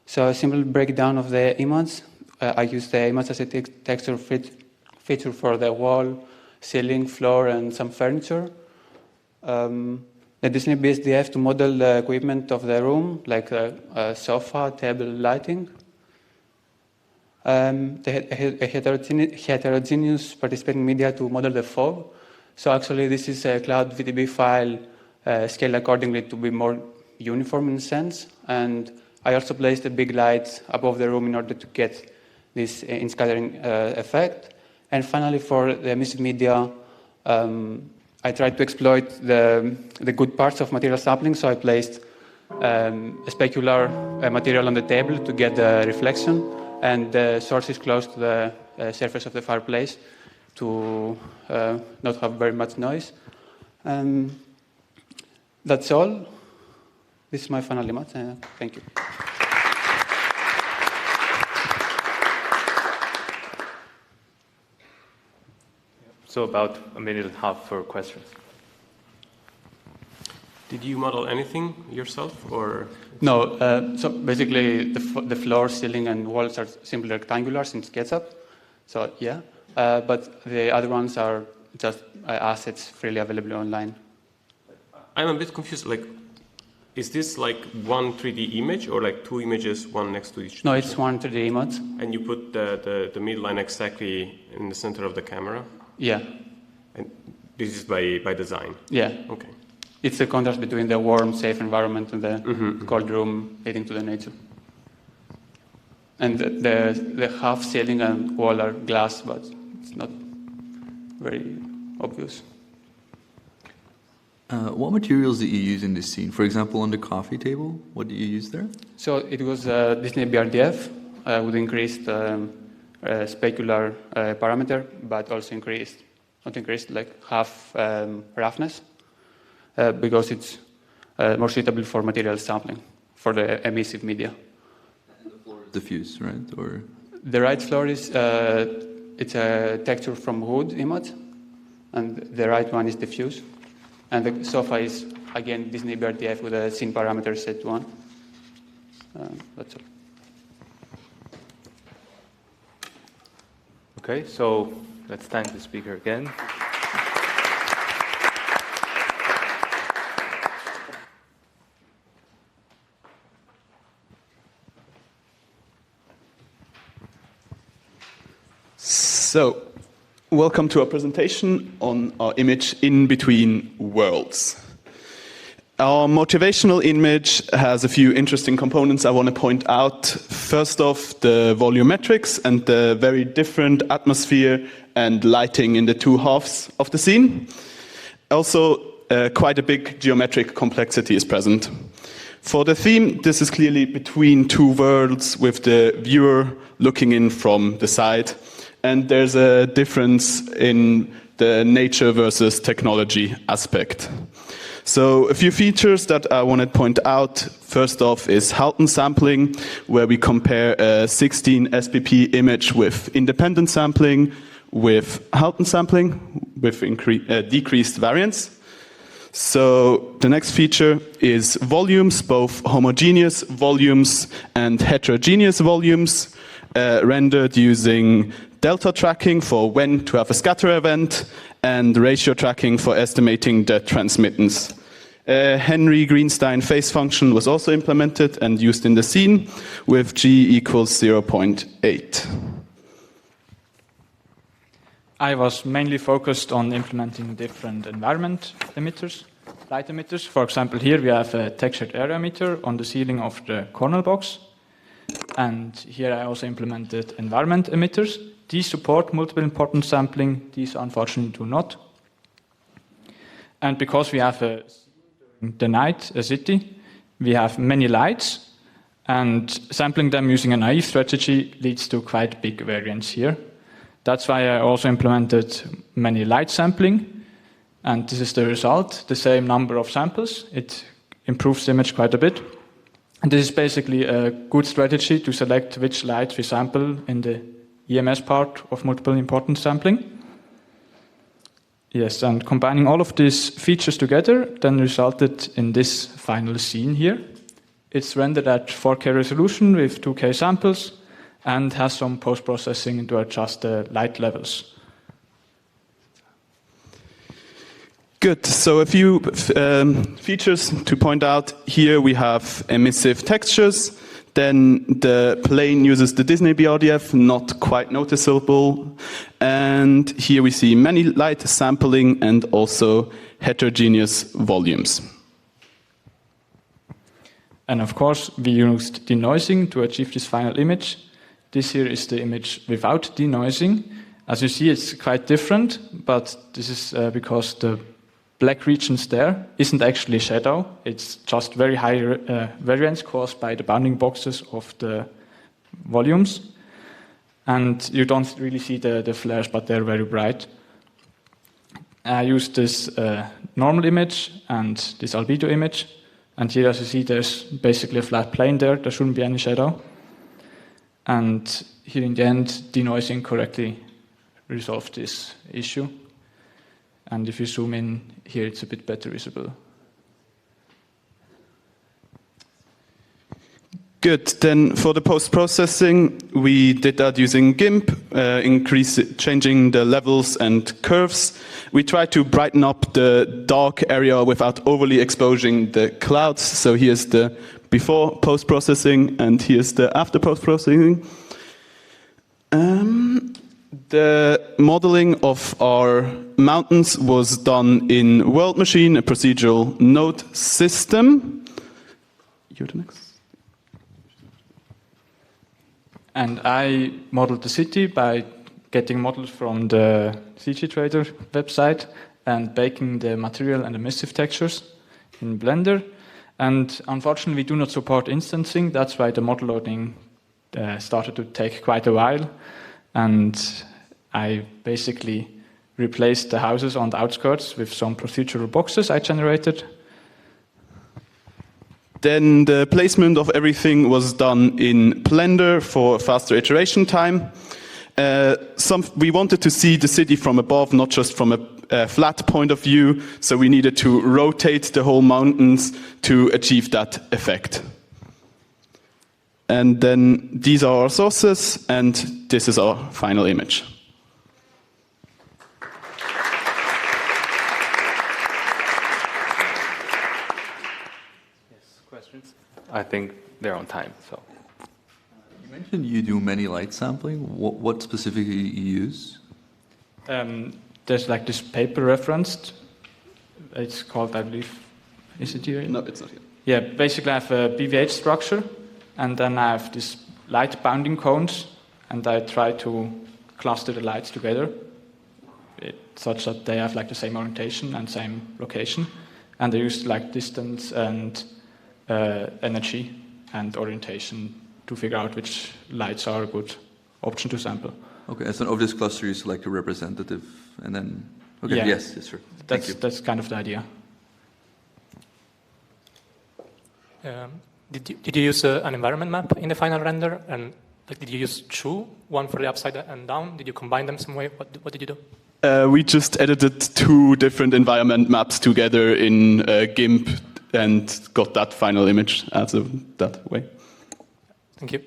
So a simple breakdown of the image. I use the image as a texture feature for the wall, ceiling, floor, and some furniture. The Disney BSDF to model the equipment of the room, like a sofa, table, lighting. The heterogeneous participating media to model the fog. So actually, this is a cloud VDB file scaled accordingly to be more uniform in a sense. And I also placed a big light above the room in order to get this in-scattering effect. And finally, for the emissive media, I tried to exploit the good parts of material sampling. So I placed a specular material on the table to get the reflection, and the source is close to the surface of the fireplace to not have very much noise. That's all. This is my final image. Thank you. So about a minute and a half for questions. Did you model anything yourself, or? No. So basically, the floor, ceiling, and walls are simply rectangulars in SketchUp. So yeah. But the other ones are just assets freely available online. I'm a bit confused. Like, is this like one 3D image or like two images, one next to each other? No, it's one 3D image. And you put the midline exactly in the center of the camera? Yeah. And this is by design? Yeah. Okay. It's the contrast between the warm, safe environment and the cold room leading to the nature. And the half ceiling and wall are glass, but it's not very obvious. What materials did you use in this scene? For example, on the coffee table, what did you use there? So it was Disney BRDF with increased specular parameter, but also like half roughness, because it's more suitable for material sampling for the emissive media. And the floor is diffuse, right? Or the right floor is it's a texture from wood image, and the right one is diffuse. And the sofa is, again, Disney BRDF with a scene parameter set 1. That's all. Okay, so let's thank the speaker again. So, welcome to our presentation on our image In Between Worlds. Our motivational image has a few interesting components I want to point out. First off, the volumetrics and the very different atmosphere and lighting in the two halves of the scene. Also, quite a big geometric complexity is present. For the theme, this is clearly between two worlds with the viewer looking in from the side. And there's a difference in the nature versus technology aspect. So a few features that I want to point out. First off is Halton sampling, where we compare a 16 SPP image with independent sampling, with Halton sampling, with decreased variance. So the next feature is volumes, both homogeneous volumes and heterogeneous volumes, rendered using delta tracking for when to have a scatter event, and ratio tracking for estimating the transmittance. Henry Greenstein phase function was also implemented and used in the scene with G equals 0.8. I was mainly focused on implementing different environment emitters, light emitters. For example, here we have a textured area emitter on the ceiling of the cornel box. And here I also implemented environment emitters. These support multiple importance sampling. These unfortunately do not. And because we have the night, a city, we have many lights. And sampling them using a naive strategy leads to quite big variance here. That's why I also implemented many light sampling, and this is the result, the same number of samples. It improves the image quite a bit. And this is basically a good strategy to select which light we sample in the EMS part of multiple importance sampling. Yes, and combining all of these features together then resulted in this final scene here. It's rendered at 4K resolution with 2K samples, and has some post-processing to adjust the light levels. Good. So a few features to point out. Here we have emissive textures. Then the plane uses the Disney BRDF, not quite noticeable. And here we see many light sampling and also heterogeneous volumes. And of course, we used denoising to achieve this final image. This here is the image without denoising. As you see, it's quite different, but this is because the black regions there isn't actually shadow. It's just very high variance caused by the bounding boxes of the volumes. And you don't really see the flares, but they're very bright. I used this normal image and this albedo image. And here, as you see, there's basically a flat plane there. There shouldn't be any shadow. And here in the end, denoising correctly resolved this issue. And if you zoom in, here it's a bit better visible. Good. Then for the post-processing, we did that using GIMP, changing the levels and curves. We tried to brighten up the dark area without overly exposing the clouds. So here's the before post-processing, and here's the after post-processing. The modeling of our mountains was done in World Machine, a procedural node system. You're the next. And I modeled the city by getting models from the CG Trader website and baking the material and emissive textures in Blender. And unfortunately, we do not support instancing. That's why the model loading started to take quite a while. And I basically replaced the houses on the outskirts with some procedural boxes I generated. Then the placement of everything was done in Blender for faster iteration time. We wanted to see the city from above, not just from a flat point of view, so we needed to rotate the whole mountains to achieve that effect. And then these are our sources, and this is our final image. Questions? I think they're on time. So you mentioned you do many light sampling. What specifically you use? There's like this paper referenced. It's called, I believe, is it here? No, it's not here. Yeah, basically I have a BVH structure, and then I have these light bounding cones, and I try to cluster the lights together such that they have like the same orientation and same location, and I use like distance and energy and orientation to figure out which lights are a good option to sample. Okay, so of this cluster you select a representative, and then okay, yeah. yes, sure. That's kind of the idea. Did you use an environment map in the final render? And like, did you use two, one for the upside and down? Did you combine them some way? What did you do? We just edited two different environment maps together in GIMP and got that final image as of that way. Thank you.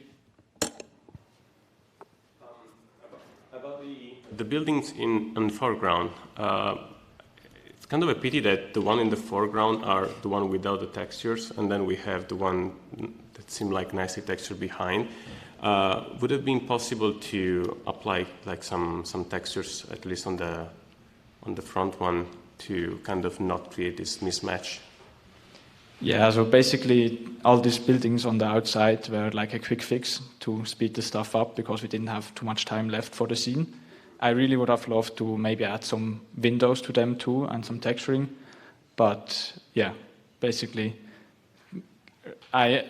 About the buildings in the foreground, it's kind of a pity that the one in the foreground are the one without the textures, and then we have the one that seem like nicely textured behind. Would it have been possible to apply like some textures, at least on the front one, to kind of not create this mismatch? Yeah, so basically all these buildings on the outside were like a quick fix to speed the stuff up because we didn't have too much time left for the scene. I really would have loved to maybe add some windows to them too and some texturing. But yeah, basically I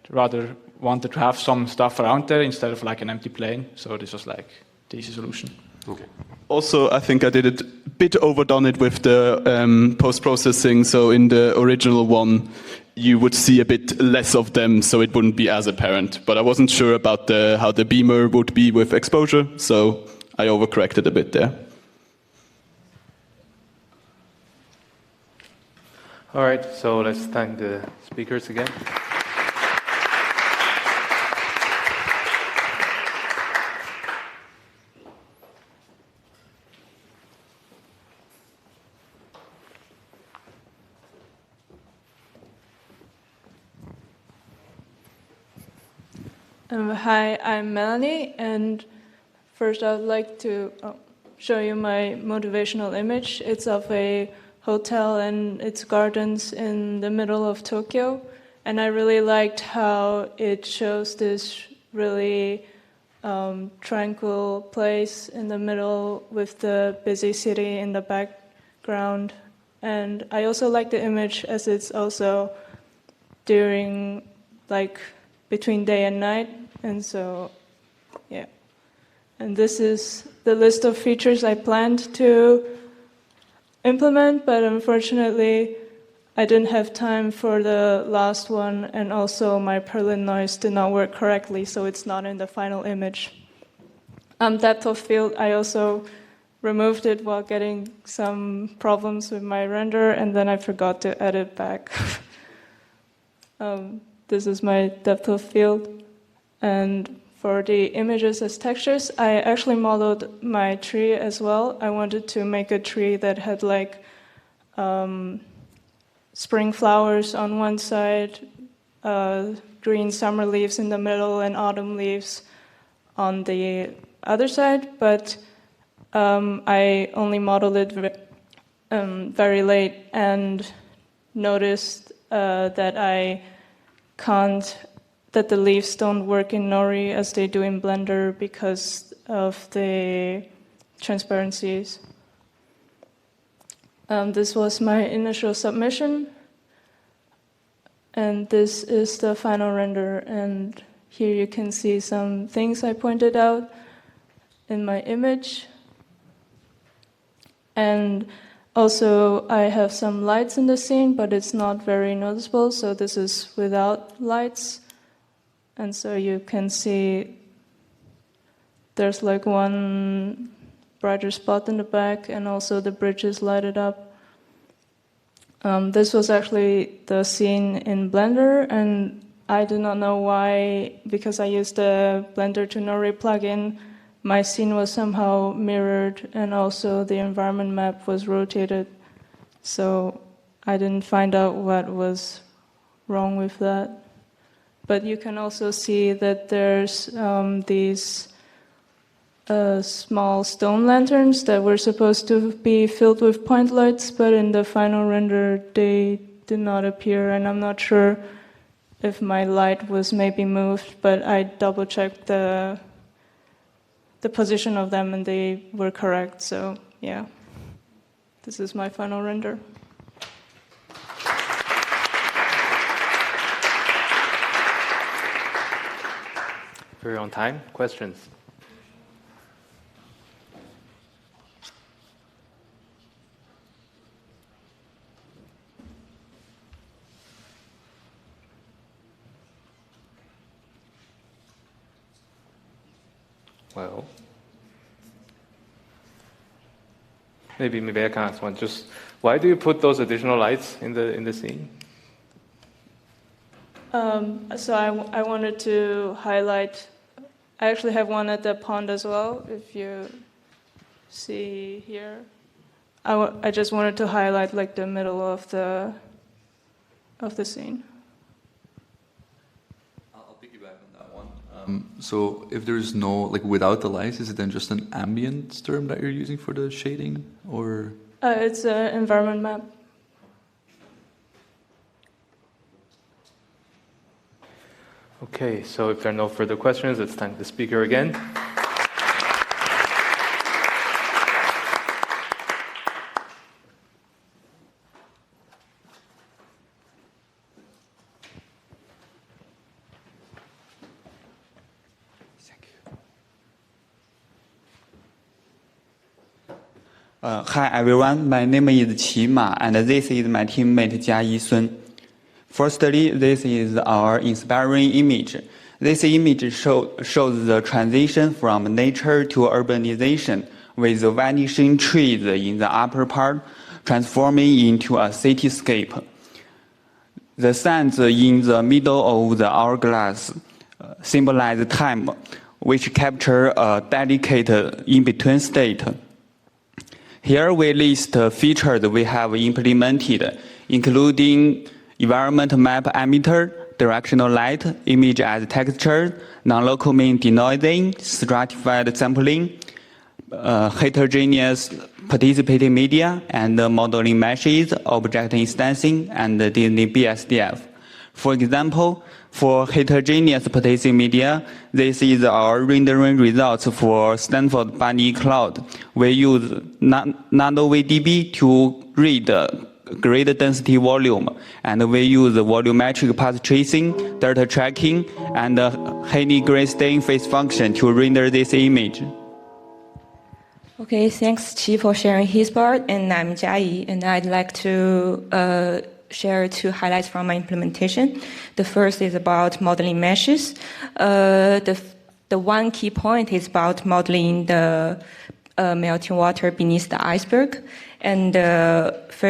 rather wanted to have some stuff around there instead of like an empty plane. So this was like the easy solution. Okay. Also, I think I did it a bit overdone it with the post-processing. So in the original one, you would see a bit less of them, so it wouldn't be as apparent. But I wasn't sure about how the beamer would be with exposure, so I overcorrected a bit there. All right, so let's thank the speakers again. Hi, I'm Melanie, and first I would like to show you my motivational image. It's of a hotel and its gardens in the middle of Tokyo, and I really liked how it shows this really tranquil place in the middle with the busy city in the background. And I also like the image as it's also during between day and night, and so yeah. And this is the list of features I planned to implement, but unfortunately I didn't have time for the last one, and also my Perlin noise did not work correctly, so it's not in the final image. Depth of field, I also removed it while getting some problems with my render, and then I forgot to edit back. This is my depth of field. And for the images as textures, I actually modeled my tree as well. I wanted to make a tree that had spring flowers on one side, green summer leaves in the middle, and autumn leaves on the other side. But I only modeled it very late and noticed that the leaves don't work in Nori as they do in Blender because of the transparencies. This was my initial submission, and this is the final render. And here you can see some things I pointed out in my image. And also, I have some lights in the scene, but it's not very noticeable, so this is without lights. And so you can see there's one brighter spot in the back, and also the bridge is lighted up. This was actually the scene in Blender, and I do not know why, because I used the Blender to Nori plugin, my scene was somehow mirrored, and also the environment map was rotated. So I didn't find out what was wrong with that. But you can also see that there's these small stone lanterns that were supposed to be filled with point lights, but in the final render they did not appear, and I'm not sure if my light was maybe moved, but I double-checked the position of them and they were correct, so yeah. This is my final render. Very on time. Questions? Well, maybe I can ask one. Just why do you put those additional lights in the scene? So I wanted to highlight. I actually have one at the pond as well. If you see here, I just wanted to highlight like the middle of the scene. I'll piggyback on that one. So if there's no, like without the lights, is it then just an ambient term that you're using for the shading, or? It's an environment map. Okay, so if there are no further questions, let's thank the speaker again. Hi everyone, my name is Qi Ma, and this is my teammate Jia Yisun. Firstly, this is our inspiring image. This image shows the transition from nature to urbanization, with the vanishing trees in the upper part transforming into a cityscape. The sands in the middle of the hourglass symbolize time, which capture a delicate in-between state. Here we list features we have implemented, including environment map emitter, directional light, image as texture, non-local mean denoising, stratified sampling, heterogeneous participating media, and modeling meshes, object instancing, and Disney BSDF. For example, for heterogeneous participating media, this is our rendering results for Stanford Bunny Cloud. We use NanoVDB to read grid density volume, and we use volumetric path tracing, data tracking, and Haney gray stain phase function to render this image. Okay, thanks Qi for sharing his part, and I'm Jiayi, and I'd like to share two highlights from my implementation. The first is about modeling meshes. The one key point is about modeling the melting water beneath the iceberg. And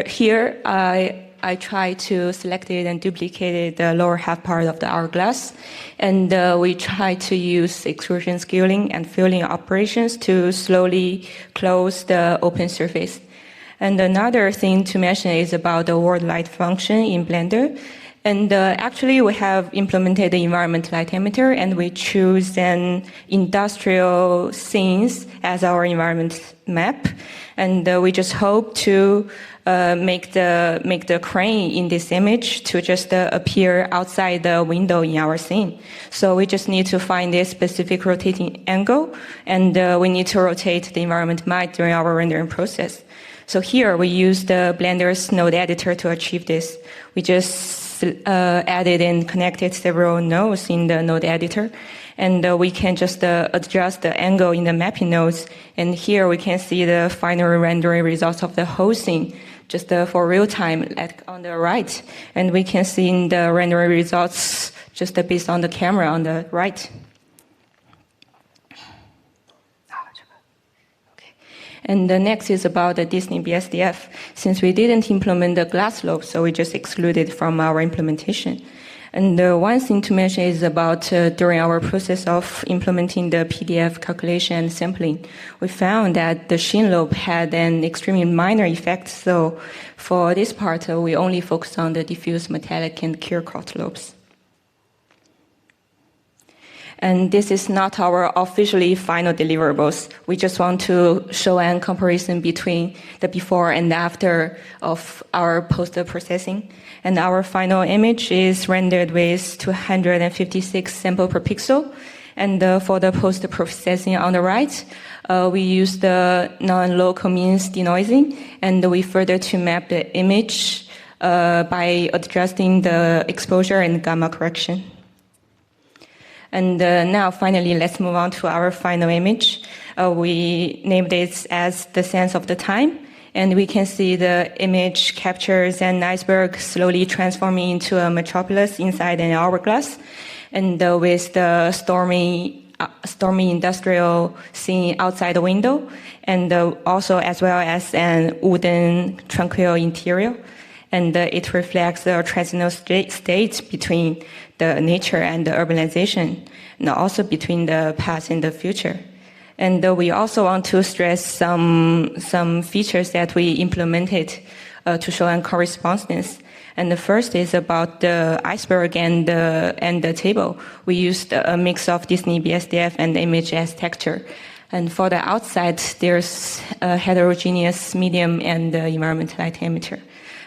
here, I try to select it and duplicate the lower half part of the hourglass. And we try to use extrusion scaling and filling operations to slowly close the open surface. And another thing to mention is about the world light function in Blender. And actually, we have implemented the environment light emitter, and we choose an industrial scenes as our environment map. And we just hope to make the crane in this image to just appear outside the window in our scene. So we just need to find a specific rotating angle, and we need to rotate the environment map during our rendering process. So here we use the Blender's node editor to achieve this. We just added and connected several nodes in the node editor, and we can just adjust the angle in the mapping nodes. And here we can see the final rendering results of the whole scene, just for real time, like on the right. And we can see in the rendering results just based on the camera on the right. And the next is about the Disney BSDF. Since we didn't implement the glass slope, so we just excluded from our implementation. And one thing to mention is about during our process of implementing the PDF calculation and sampling, we found that the sheen lobe had an extremely minor effect. So for this part, we only focused on the diffuse metallic and Kirchhoff lobes. And this is not our officially final deliverables. We just want to show a comparison between the before and after of our post-processing. And our final image is rendered with 256 samples per pixel. And for the post-processing on the right, we use the non-local means denoising, and we further to map the image by adjusting the exposure and gamma correction. And now, finally, let's move on to our final image. We named it as the sense of the time. And we can see the image captures an iceberg slowly transforming into a metropolis inside an hourglass. And with the stormy stormy industrial scene outside the window, and also as well as an wooden tranquil interior. And it reflects the transitional state between the nature and the urbanization, and also between the past and the future. And we also want to stress some features that we implemented to show uncorrespondeness. And the first is about the iceberg and the table. We used a mix of Disney BSDF and image as texture. And for the outside, there's a heterogeneous medium and environment light emitter.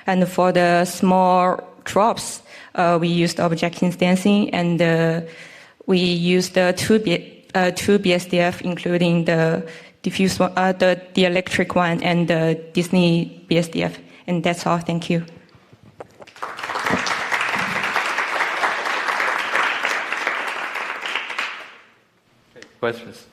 And for the small drops, we used object instancing, and we used two BSDF, including the diffuse one, the electric one, and the Disney BSDF. And that's all. Thank you. Questions?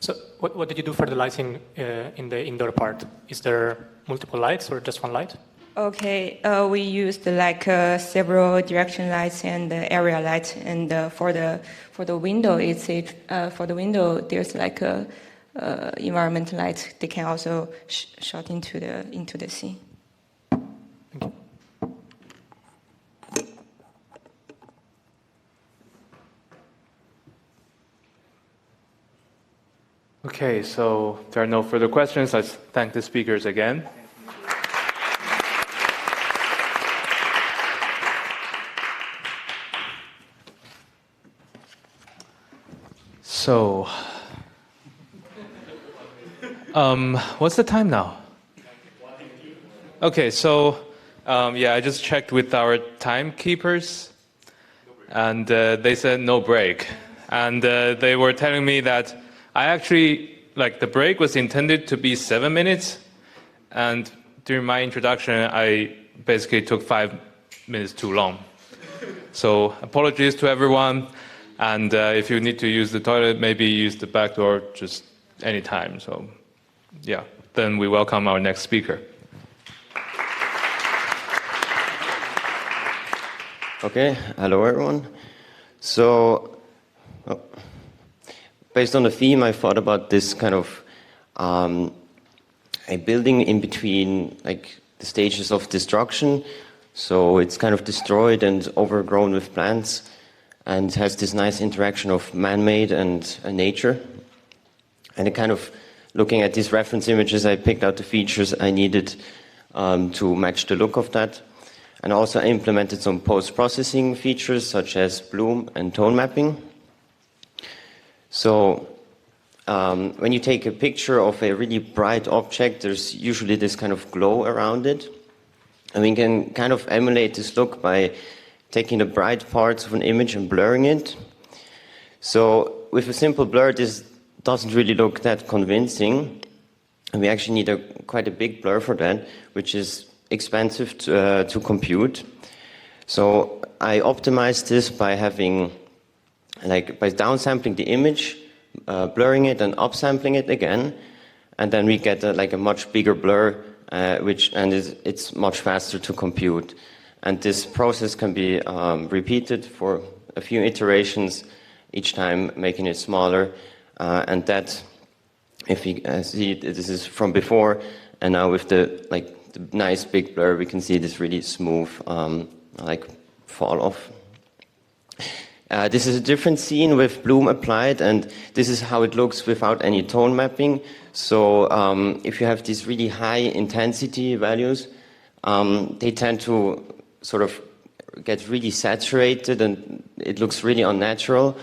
So what did you do for the lighting in the indoor part? Is there multiple lights or just one light? Okay, we used like several direction lights and area lights, and for the window, for the window there's like a environment light. They can also shot into the scene. Thank you. Okay, so there are no further questions. Let's thank the speakers again. So, what's the time now? Okay, so yeah, I just checked with our timekeepers, and they said no break, and they were telling me that I actually, like, the break was intended to be 7 minutes, and during my introduction, I basically took 5 minutes too long. So apologies to everyone, and if you need to use the toilet, maybe use the back door just any time. So yeah, then we welcome our next speaker. Okay, hello everyone. So, based on the theme, I thought about this kind of a building in between, like, the stages of destruction. So it's kind of destroyed and overgrown with plants, and has this nice interaction of man-made and nature. And it kind of, looking at these reference images, I picked out the features I needed to match the look of that. And also I implemented some post-processing features such as bloom and tone mapping. So when you take a picture of a really bright object, there's usually this kind of glow around it. And we can kind of emulate this look by taking the bright parts of an image and blurring it. So with a simple blur, this doesn't really look that convincing. And we actually need quite a big blur for that, which is expensive to compute. So I optimized this by by downsampling the image, blurring it and upsampling it again, and then we get a much bigger blur, it's much faster to compute. And this process can be repeated for a few iterations, each time making it smaller. And that, if you see, this is from before, and now with the nice big blur, we can see this really smooth fall off. This is a different scene with bloom applied, and this is how it looks without any tone mapping. So if you have these really high intensity values, they tend to sort of get really saturated, and it looks really unnatural.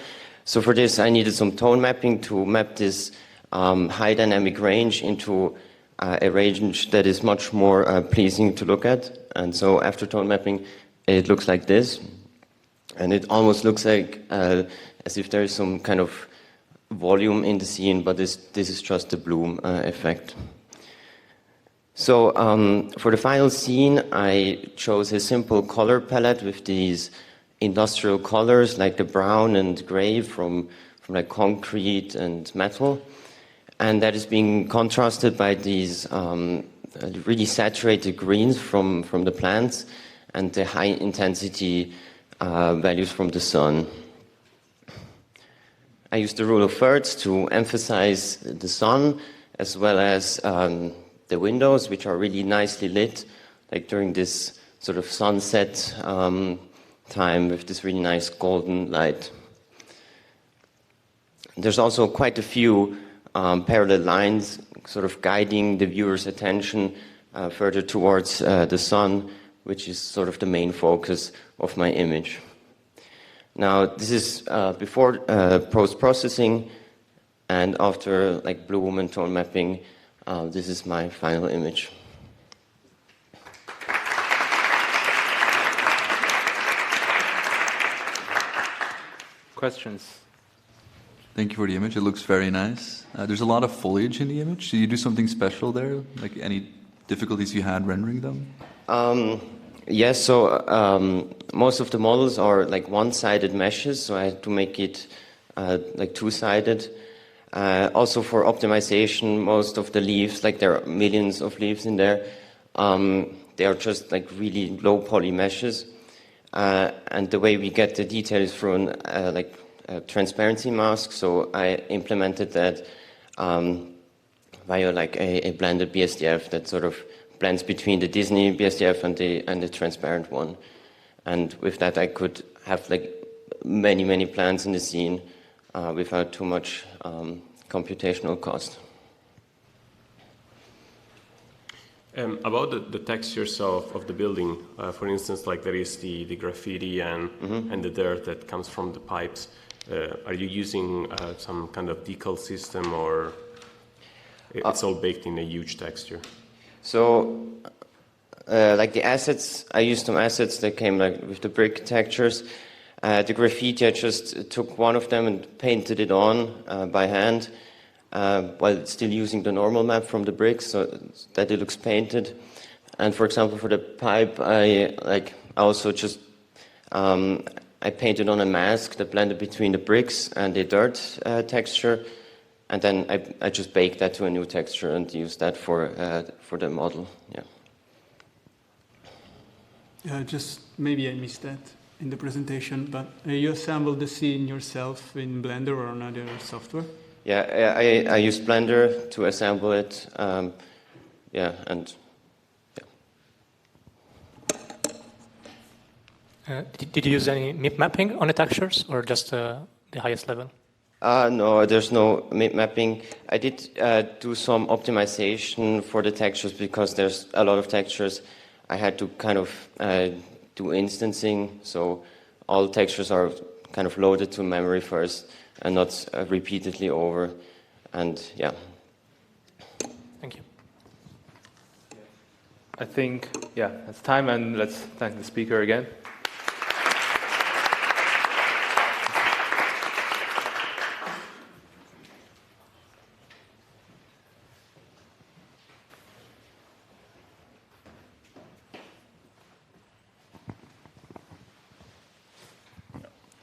So for this, I needed some tone mapping to map this high dynamic range into a range that is much more pleasing to look at. And so after tone mapping, it looks like this. And it almost looks like as if there is some kind of volume in the scene, but this is just the bloom effect. So for the final scene, I chose a simple color palette with these industrial colors like the brown and gray from like concrete and metal. and that is being contrasted by these really saturated greens from the plants and the high intensity values from the sun. I use the rule of thirds to emphasize the sun as well as the windows, which are really nicely lit, like during this sort of sunset time with this really nice golden light. There's also quite a few parallel lines sort of guiding the viewer's attention further towards the sun, which is sort of the main focus of my image. Now, this is before post-processing, and after like blue woman tone mapping, this is my final image. Questions? Thank you for the image. It looks very nice. There's a lot of foliage in the image. Did you do something special there? Like any difficulties you had rendering them? Yes, so most of the models are like one-sided meshes, so I had to make it like two-sided. Also for optimization, most of the leaves, like there are millions of leaves in there, they are just like really low poly meshes. And the way we get the details through like a transparency mask, so I implemented that via like a blended BSDF that sort of blends between the Disney BSDF and the transparent one. And with that I could have like many plants in the scene without too much computational cost. About the textures of the building, for instance, like there is the graffiti and the dirt that comes from the pipes. Are you using some kind of decal system, or it's all baked in a huge texture? So, like the assets, I used some assets that came like with the brick textures. The graffiti, I just took one of them and painted it on by hand, while still using the normal map from the bricks, so that it looks painted. And for example, for the pipe, I also just I painted on a mask that blended between the bricks and the dirt texture, and then I just baked that to a new texture and used that for the model. Yeah. Just maybe I missed that in the presentation, but you assembled the scene yourself in Blender or another software? Yeah, I used Blender to assemble it. Did you use any MIP mapping on the textures, or just the highest level? No, there's no MIP mapping. I did do some optimization for the textures because there's a lot of textures. I had to kind of do instancing, so all textures are kind of loaded to memory first and not repeatedly over. And yeah. Thank you. I think, yeah, it's time, and let's thank the speaker again.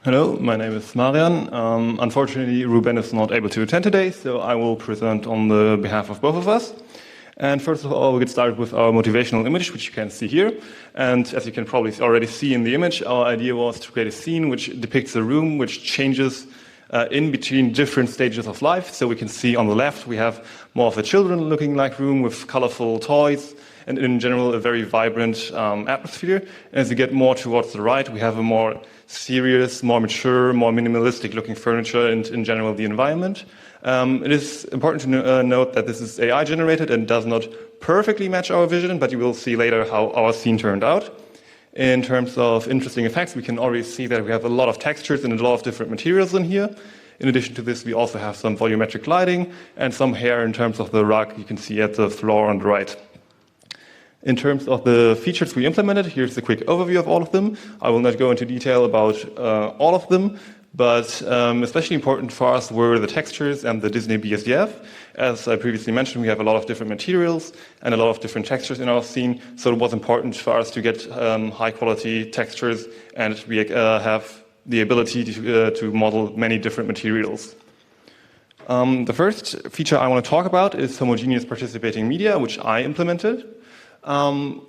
Hello, my name is Marian. Unfortunately, Ruben is not able to attend today, so I will present on the behalf of both of us. And first of all, we'll get started with our motivational image, which you can see here. And as you can probably already see in the image, our idea was to create a scene which depicts a room which changes in between different stages of life. So we can see on the left, we have more of a children-looking like room with colorful toys, and in general, a very vibrant atmosphere. And as you get more towards the right, we have a more serious, more mature, more minimalistic looking furniture and in general the environment. It is important to note that this is AI generated and does not perfectly match our vision, but you will see later how our scene turned out. In terms of interesting effects, we can already see that we have a lot of textures and a lot of different materials in here. In addition to this, we also have some volumetric lighting and some hair in terms of the rug you can see at the floor on the right. In terms of the features we implemented, here's a quick overview of all of them. I will not go into detail about all of them, but especially important for us were the textures and the Disney BSDF. As I previously mentioned, we have a lot of different materials and a lot of different textures in our scene, so it was important for us to get high quality textures, and we have the ability to model many different materials. The first feature I want to talk about is homogeneous participating media, which I implemented.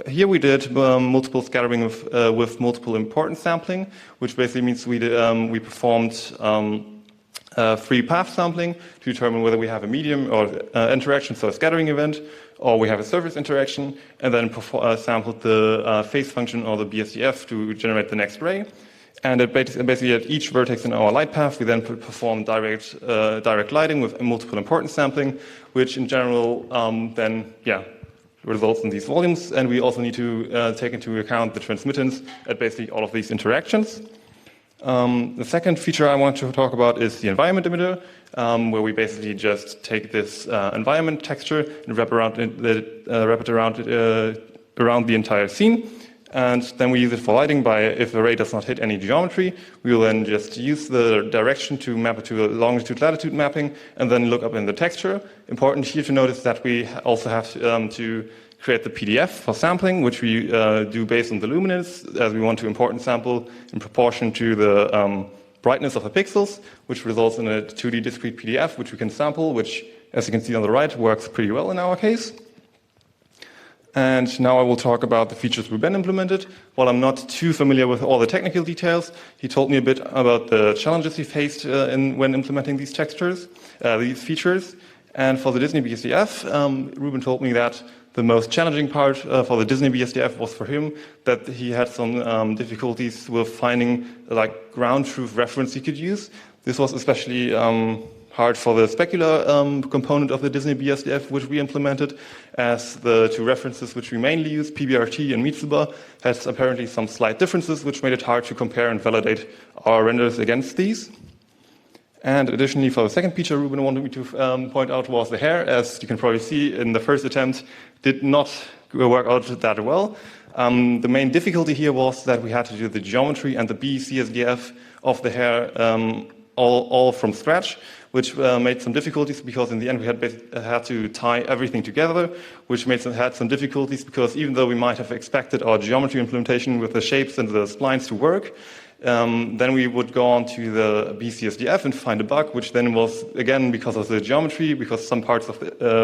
Here we did multiple scattering with multiple importance sampling, which basically means we performed free path sampling to determine whether we have a medium or interaction, so a scattering event, or we have a surface interaction, and then sampled the phase function or the BSDF to generate the next ray. And basically at each vertex in our light path, we then perform direct lighting with multiple importance sampling, which in general results in these volumes. And we also need to take into account the transmittance at basically all of these interactions. The second feature I want to talk about is the environment emitter, where we basically just take this environment texture and wrap it around the entire scene. And then we use it for lighting if the ray does not hit any geometry. We will then just use the direction to map it to a longitude-latitude mapping and then look up in the texture. Important here to notice that we also have to create the PDF for sampling, which we do based on the luminance, as we want to importance sample in proportion to the brightness of the pixels, which results in a 2D discrete PDF, which we can sample, which, as you can see on the right, works pretty well in our case. And now I will talk about the features Ruben implemented. While I'm not too familiar with all the technical details, he told me a bit about the challenges he faced when implementing these features. And for the Disney BSDF, Ruben told me that the most challenging part for the Disney BSDF was for him that he had some difficulties with finding ground truth reference he could use. This was especially hard for the specular component of the Disney BSDF, which we implemented, as the two references which we mainly use, PBRT and Mitsuba, has apparently some slight differences, which made it hard to compare and validate our renders against these. And additionally, for the second feature Ruben wanted me to point out was the hair. As you can probably see, in the first attempt, did not work out that well. The main difficulty here was that we had to do the geometry and the BCSDF of the hair all from scratch, which made some difficulties because in the end we had to tie everything together, which had some difficulties because even though we might have expected our geometry implementation with the shapes and the splines to work, then we would go on to the BCSDF and find a bug, which then was, again, because of the geometry, because some parts of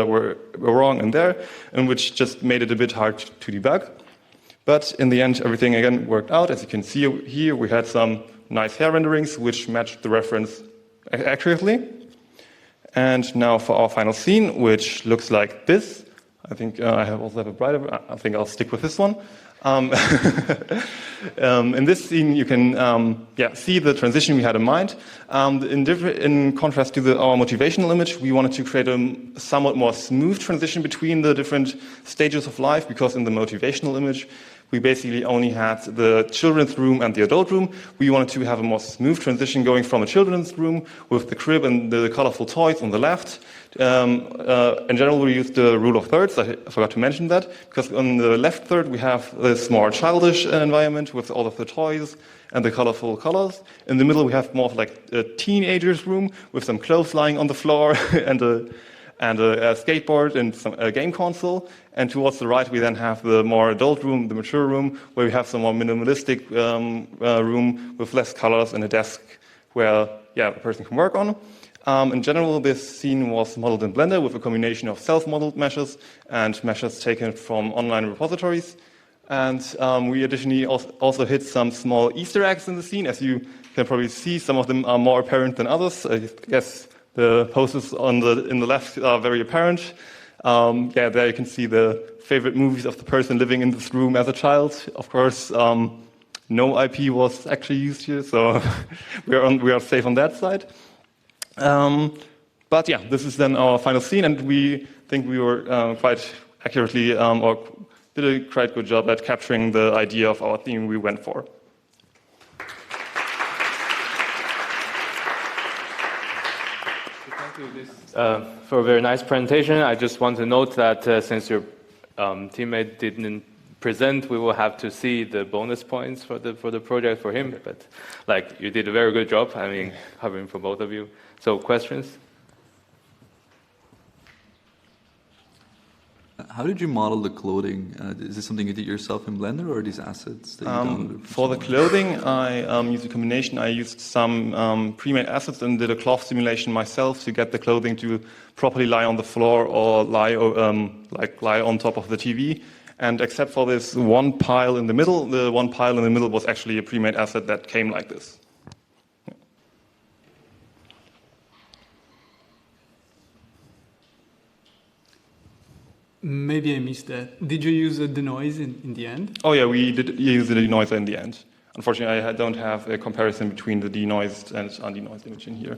were wrong in there, and which just made it a bit hard to debug. But in the end, everything, again, worked out. As you can see here, we had some nice hair renderings, which matched the reference accurately. And now for our final scene, which looks like this. I think I also have a brighter, I think I'll stick with this one. In this scene, you can see the transition we had in mind. In contrast to our motivational image, we wanted to create a somewhat more smooth transition between the different stages of life, because in the motivational image, we basically only had the children's room and the adult room. We wanted to have a more smooth transition going from a children's room with the crib and the colorful toys on the left. In general, we used the rule of thirds. I forgot to mention that, because on the left third, we have this more childish environment with all of the toys and the colorful colors. In the middle, we have more of like a teenager's room with some clothes lying on the floor and a skateboard and a game console. And towards the right, we then have the more adult room, the mature room, where we have some more minimalistic room with less colors and a desk where a person can work on. In general, this scene was modeled in Blender with a combination of self-modeled meshes and meshes taken from online repositories. And we additionally also hid some small Easter eggs in the scene. As you can probably see, some of them are more apparent than others. I guess the posters in the left are very apparent. There you can see the favorite movies of the person living in this room as a child. Of course, no IP was actually used here, so we are safe on that side. But this is then our final scene, and we think we were quite accurately or did a quite good job at capturing the idea of our theme we went for. For a very nice presentation. I just want to note that since your teammate didn't present, we will have to see the bonus points for the project for him. But you did a very good job. I mean, covering for both of you. So questions? How did you model the clothing? Is this something you did yourself in Blender, or are these assets that you downloaded? For the clothing, I used a combination. I used some pre-made assets and did a cloth simulation myself to get the clothing to properly lie on the floor or lie on top of the TV. And except for this one pile in the middle, the one pile in the middle was actually a pre-made asset that came like this. Maybe I missed that. Did you use the noise in the end? Oh yeah, we did use the denoiser in the end. Unfortunately, I don't have a comparison between the denoised and undenoised image in here.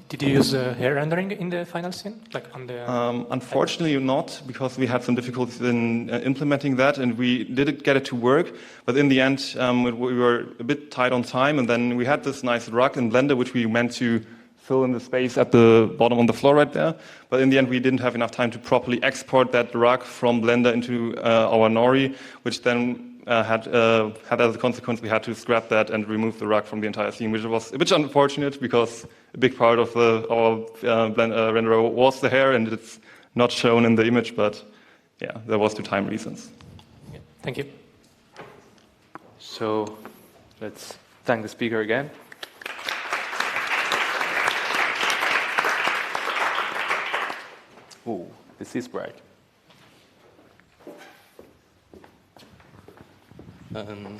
Did you use hair rendering in the final scene, like on the? Unfortunately, not, because we had some difficulties in implementing that, and we did get it to work. But in the end, we were a bit tight on time, and then we had this nice rug in Blender, which we meant to fill in the space at the bottom on the floor right there. But in the end, we didn't have enough time to properly export that rug from Blender into our Nori, which then had as a consequence we had to scrap that and remove the rug from the entire scene, which was a bit unfortunate because a big part of our renderer was the hair, and it's not shown in the image. But yeah, that was due to time reasons. Yeah, thank you. So let's thank the speaker again. Oh, this is bright.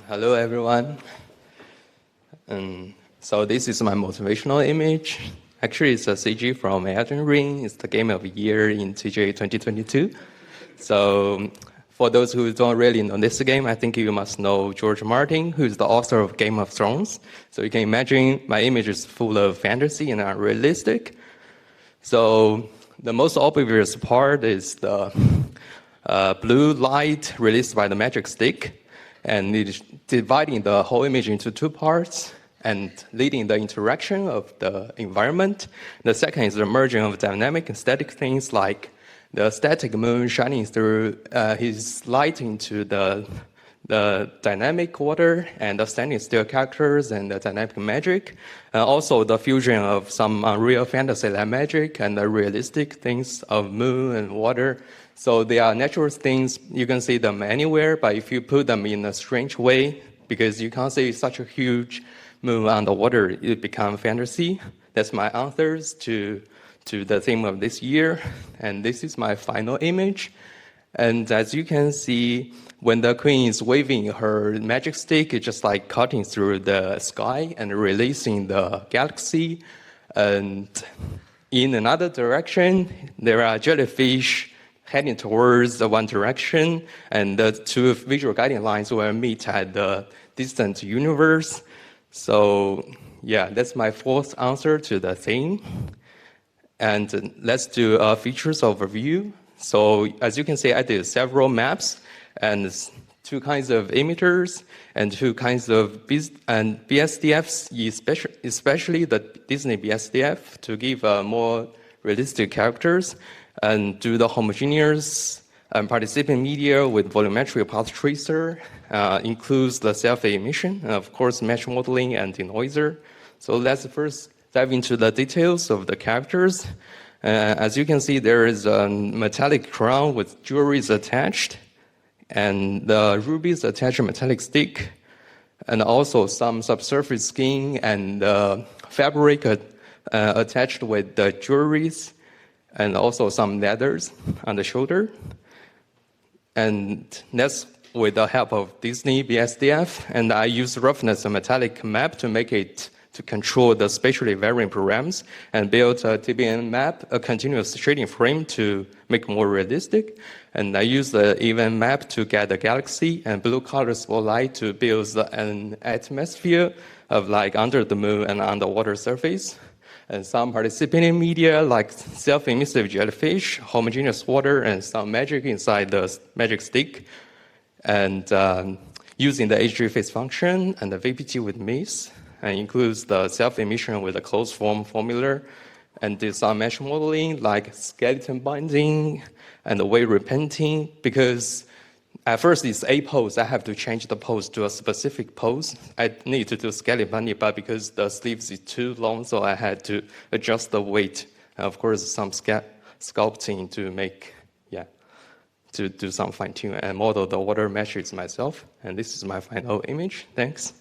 Hello, everyone. So this is my motivational image. Actually, it's a CG from Elden Ring. It's the game of the year in TJ 2022. So for those who don't really know this game, I think you must know George Martin, who's the author of Game of Thrones. So you can imagine my image is full of fantasy and unrealistic. So the most obvious part is the blue light released by the magic stick, and it's dividing the whole image into two parts and leading the interaction of the environment. The second is the merging of dynamic and static things like the static moon shining through his light into the dynamic water and the standing still characters and the dynamic magic. Also the fusion of some real fantasy like magic and the realistic things of moon and water. So they are natural things. You can see them anywhere, but if you put them in a strange way, because you can't see such a huge moon underwater, it becomes fantasy. That's my answers to the theme of this year. And this is my final image. And as you can see, when the queen is waving her magic stick, it's just like cutting through the sky and releasing the galaxy. And in another direction, there are jellyfish heading towards the one direction, and the two visual guiding lines will meet at the distant universe. So yeah, that's my fourth answer to the theme. And let's do a features overview. So as you can see, I did several maps and two kinds of emitters and two kinds of BSDFs, especially the Disney BSDF, to give more realistic characters, and do the homogeneous participant media with volumetric path tracer, includes the self-emission, and of course mesh modeling and denoiser. So let's first dive into the details of the characters. As you can see, there is a metallic crown with jewelries attached, and the rubies attach a metallic stick, and also some subsurface skin and fabric attached with the jewelries, and also some leathers on the shoulder. And that's with the help of Disney BSDF, and I use roughness and metallic map to make it to control the spatially varying params, and build a TBN map, a continuous shading frame, to make more realistic. And I use the event map to get the galaxy, and blue color spotlight to build an atmosphere of like under the moon and underwater surface. And some participating media like self-emissive jellyfish, homogeneous water, and some magic inside the magic stick. And using the HG phase function and the VPT with MIS, and includes the self-emission with a closed form formula, and do some mesh modeling like skeleton binding and the wave repenting, because at first it's a pose. I have to change the pose to a specific pose. I need to do skeleton binding, but because the sleeves is too long, so I had to adjust the weight And of course, some sculpting to make, to do some fine tune and model the water meshes myself. And this is my final image. Thanks.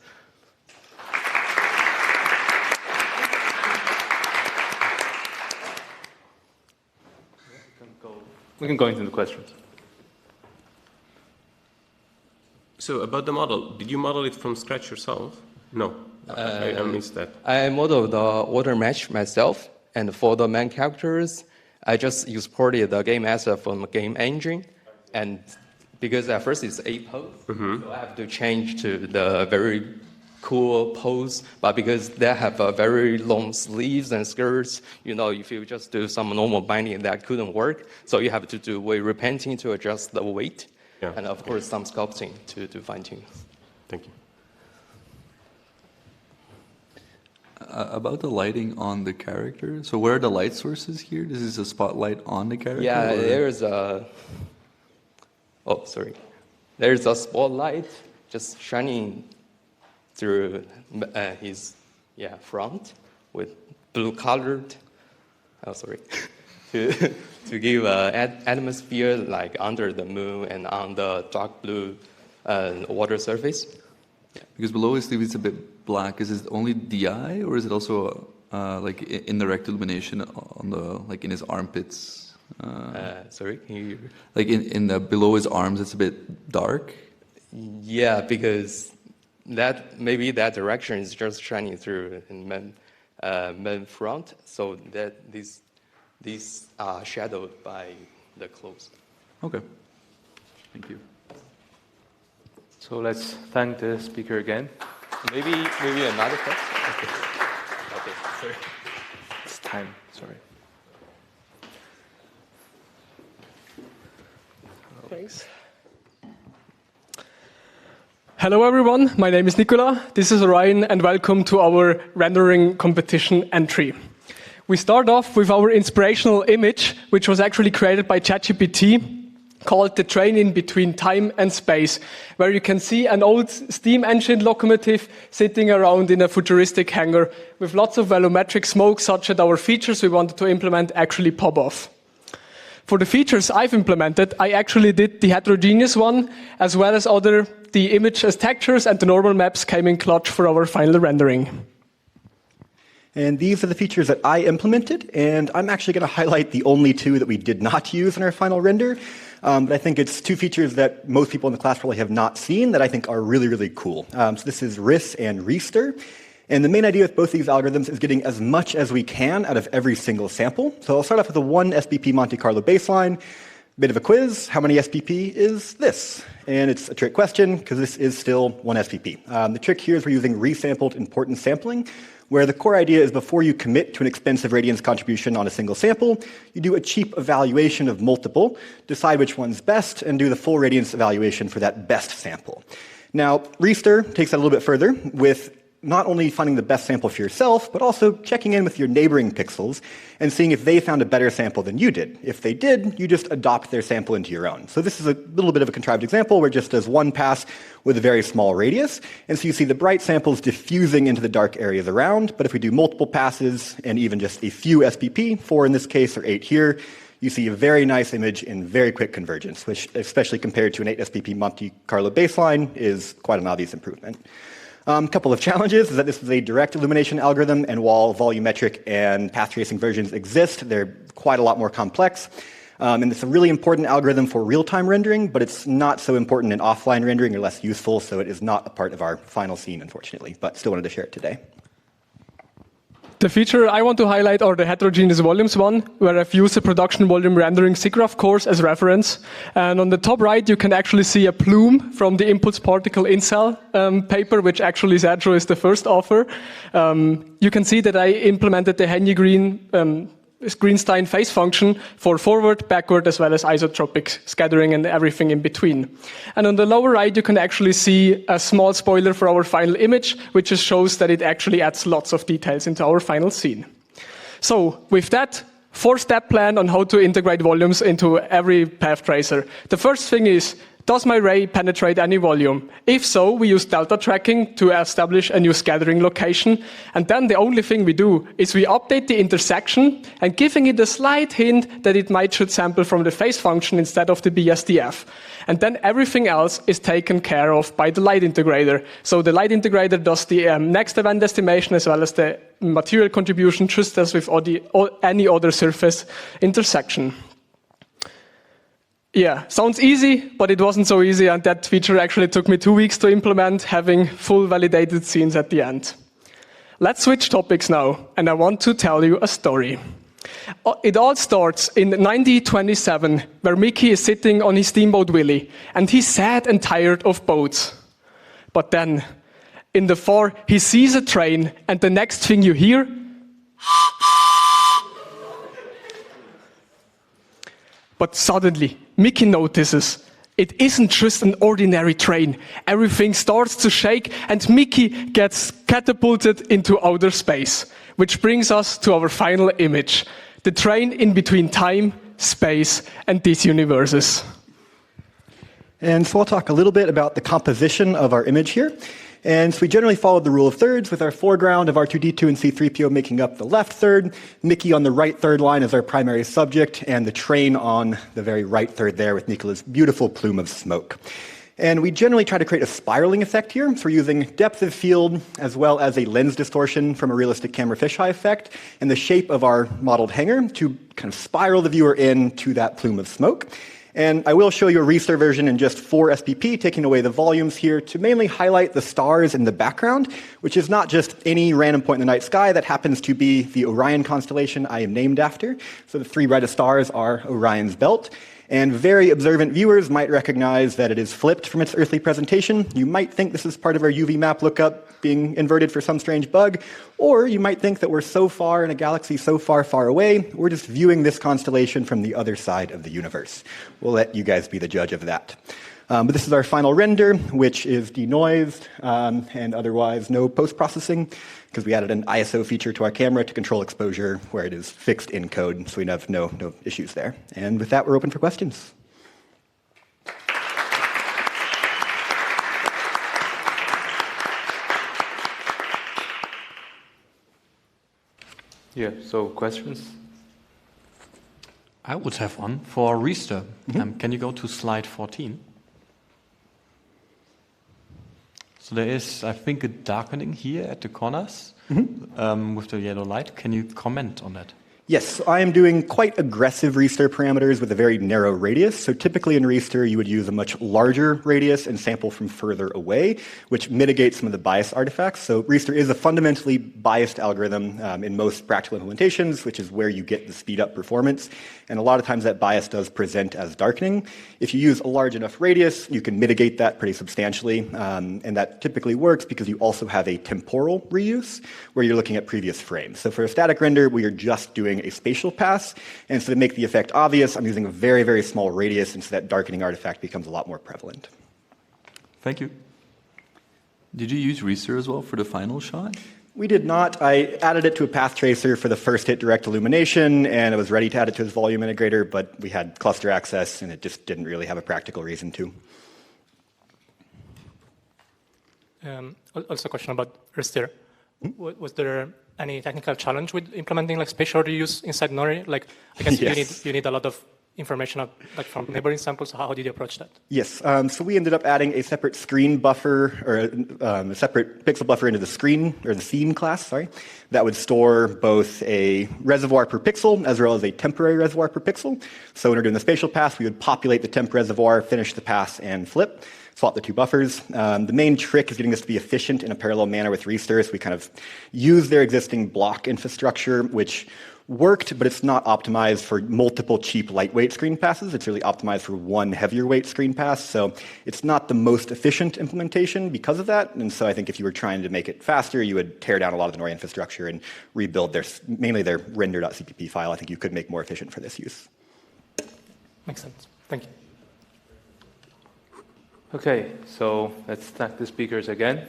We can go into the questions. So about the model, did you model it from scratch yourself? No, I missed that. I modeled the water mesh myself, and for the main characters, I just exported the game asset from the game engine, and because at first it's 8 pose, so I have to change to the very cool pose, but because they have very long sleeves and skirts, if you just do some normal binding, that couldn't work, so you have to do weight repainting to adjust the weight. Yeah. And of course, some sculpting to fine-tune. Thank you. About the lighting on the character, so where are the light sources here? This is a spotlight on the character? Yeah, there's a... Oh, sorry. There's a spotlight just shining through his front with blue-colored... Oh, sorry. to give an atmosphere like under the moon and on the dark blue water surface. Yeah. Because below his sleeve it's a bit black. Is it only the eye, or is it also like indirect illumination on the in his armpits? Sorry, can you? Like in the below his arms, it's a bit dark. Yeah, because maybe that direction is just shining through in main front, so that these are shadowed by the clothes. Okay. Thank you. So let's thank the speaker again. Maybe another question? Okay, sorry. It's time, sorry. Thanks. Hello everyone, my name is Nicola, this is Ryan, and welcome to our rendering competition entry. We start off with our inspirational image, which was actually created by ChatGPT, called The Train in Between Time and Space, where you can see an old steam engine locomotive sitting around in a futuristic hangar with lots of volumetric smoke, such that our features we wanted to implement actually pop off. For the features I've implemented, I actually did the heterogeneous one, as well as the image as textures, and the normal maps came in clutch for our final rendering. And these are the features that I implemented, and I'm actually going to highlight the only 2 that we did not use in our final render. But I think it's 2 features that most people in the class probably have not seen that I think are really, really cool. So this is RIS and RESTER. And the main idea with both these algorithms is getting as much as we can out of every single sample. So I'll start off with a 1 SPP Monte Carlo baseline. Bit of a quiz. How many SPP is this? And it's a trick question because this is still 1 SPP. The trick here is we're using resampled importance sampling, where the core idea is before you commit to an expensive radiance contribution on a single sample, you do a cheap evaluation of multiple, decide which one's best, and do the full radiance evaluation for that best sample. Now, RESTER takes that a little bit further with not only finding the best sample for yourself, but also checking in with your neighboring pixels and seeing if they found a better sample than you did. If they did, you just adopt their sample into your own. So this is a little bit of a contrived example where it just does 1 pass with a very small radius. And so you see the bright samples diffusing into the dark areas around. But if we do multiple passes and even just a few SPP, 4 in this case or 8 here, you see a very nice image in very quick convergence, which especially compared to an 8 SPP Monte Carlo baseline is quite an obvious improvement. A couple of challenges is that this is a direct illumination algorithm, and while volumetric and path tracing versions exist, they're quite a lot more complex. And it's a really important algorithm for real-time rendering, but it's not so important in offline rendering or less useful, so it is not a part of our final scene, unfortunately, but still wanted to share it today. The feature I want to highlight are the heterogeneous volumes one, where I've used the production volume rendering SIGGRAPH course as reference. And on the top right, you can actually see a plume from the impulse particle incel paper, which actually Sergio is the first author. You can see that I implemented the Henny-Greenstein phase function for forward, backward, as well as isotropic scattering and everything in between. And on the lower right, you can actually see a small spoiler for our final image, which just shows that it actually adds lots of details into our final scene. So with that, 4-step plan on how to integrate volumes into every path tracer. The first thing is Does my ray penetrate any volume? If so, we use delta tracking to establish a new scattering location. And then the only thing we do is we update the intersection and giving it a slight hint that it might should sample from the phase function instead of the BSDF. And then everything else is taken care of by the light integrator. So the light integrator does the next event estimation as well as the material contribution, just as with any other surface intersection. Yeah, sounds easy, but it wasn't so easy, and that feature actually took me 2 weeks to implement, having full validated scenes at the end. Let's switch topics now, and I want to tell you a story. It all starts in 1927, where Mickey is sitting on his steamboat Willie, and he's sad and tired of boats. But then, in the far, he sees a train, and the next thing you hear, but suddenly, Mickey notices it isn't just an ordinary train. Everything starts to shake, and Mickey gets catapulted into outer space, which brings us to our final image, the train in between time, space, and these universes. And so I'll talk a little bit about the composition of our image here. And so we generally followed the rule of thirds, with our foreground of R2-D2 and C-3PO making up the left third, Mickey on the right third line as our primary subject, and the train on the very right third there with Nicola's beautiful plume of smoke. And we generally try to create a spiraling effect here. So we're using depth of field as well as a lens distortion from a realistic camera fisheye effect and the shape of our modeled hanger to kind of spiral the viewer into that plume of smoke. And I will show you a Reester version in just 4 SPP, taking away the volumes here to mainly highlight the stars in the background, which is not just any random point in the night sky. That happens to be the Orion constellation I am named after. So the 3 brightest stars are Orion's belt. And very observant viewers might recognize that it is flipped from its earthly presentation. You might think this is part of our UV map lookup being inverted for some strange bug, or you might think that we're so far in a galaxy so far, far away, we're just viewing this constellation from the other side of the universe. We'll let you guys be the judge of that. But this is our final render, which is denoised and otherwise no post-processing, because we added an ISO feature to our camera to control exposure where it is fixed in code, so we have no issues there. And with that, we're open for questions. Yeah, so questions? I would have one for Reester. Can you go to slide 14? So there is, I think, a darkening here at the corners with the yellow light. Can you comment on that? Yes, I am doing quite aggressive Reester parameters with a very narrow radius. So typically in Reester, you would use a much larger radius and sample from further away, which mitigates some of the bias artifacts. So Reester is a fundamentally biased algorithm in most practical implementations, which is where you get the speed up performance. And a lot of times that bias does present as darkening. If you use a large enough radius, you can mitigate that pretty substantially. And that typically works because you also have a temporal reuse where you're looking at previous frames. So for a static render, we are just doing a spatial pass. And so to make the effect obvious, I'm using a very, very small radius, and so that darkening artifact becomes a lot more prevalent. Thank you. Did you use Reester as well for the final shot? We did not. I added it to a path tracer for the first hit direct illumination, and I was ready to add it to his volume integrator, but we had cluster access, and it just didn't really have a practical reason to. Also a question about Reester. Was there any technical challenge with implementing like spatial reuse inside Nori? Like, I guess Yes. you need a lot of information like from neighboring samples. How did you approach that? Yes. So we ended up adding a separate screen buffer, or a separate pixel buffer into the screen, or the scene class, sorry, that would store both a reservoir per pixel as well as a temporary reservoir per pixel. So when we're doing the spatial pass, we would populate the temp reservoir, finish the pass, and flip. Swap the 2 buffers. The main trick is getting this to be efficient in a parallel manner with Reester. So we kind of use their existing block infrastructure, which worked, but it's not optimized for multiple cheap lightweight screen passes. It's really optimized for one heavier weight screen pass. So it's not the most efficient implementation because of that. And so I think if you were trying to make it faster, you would tear down a lot of the Nori infrastructure and rebuild mainly their render.cpp file. I think you could make more efficient for this use. Makes sense. Thank you. Okay, so let's thank the speakers again.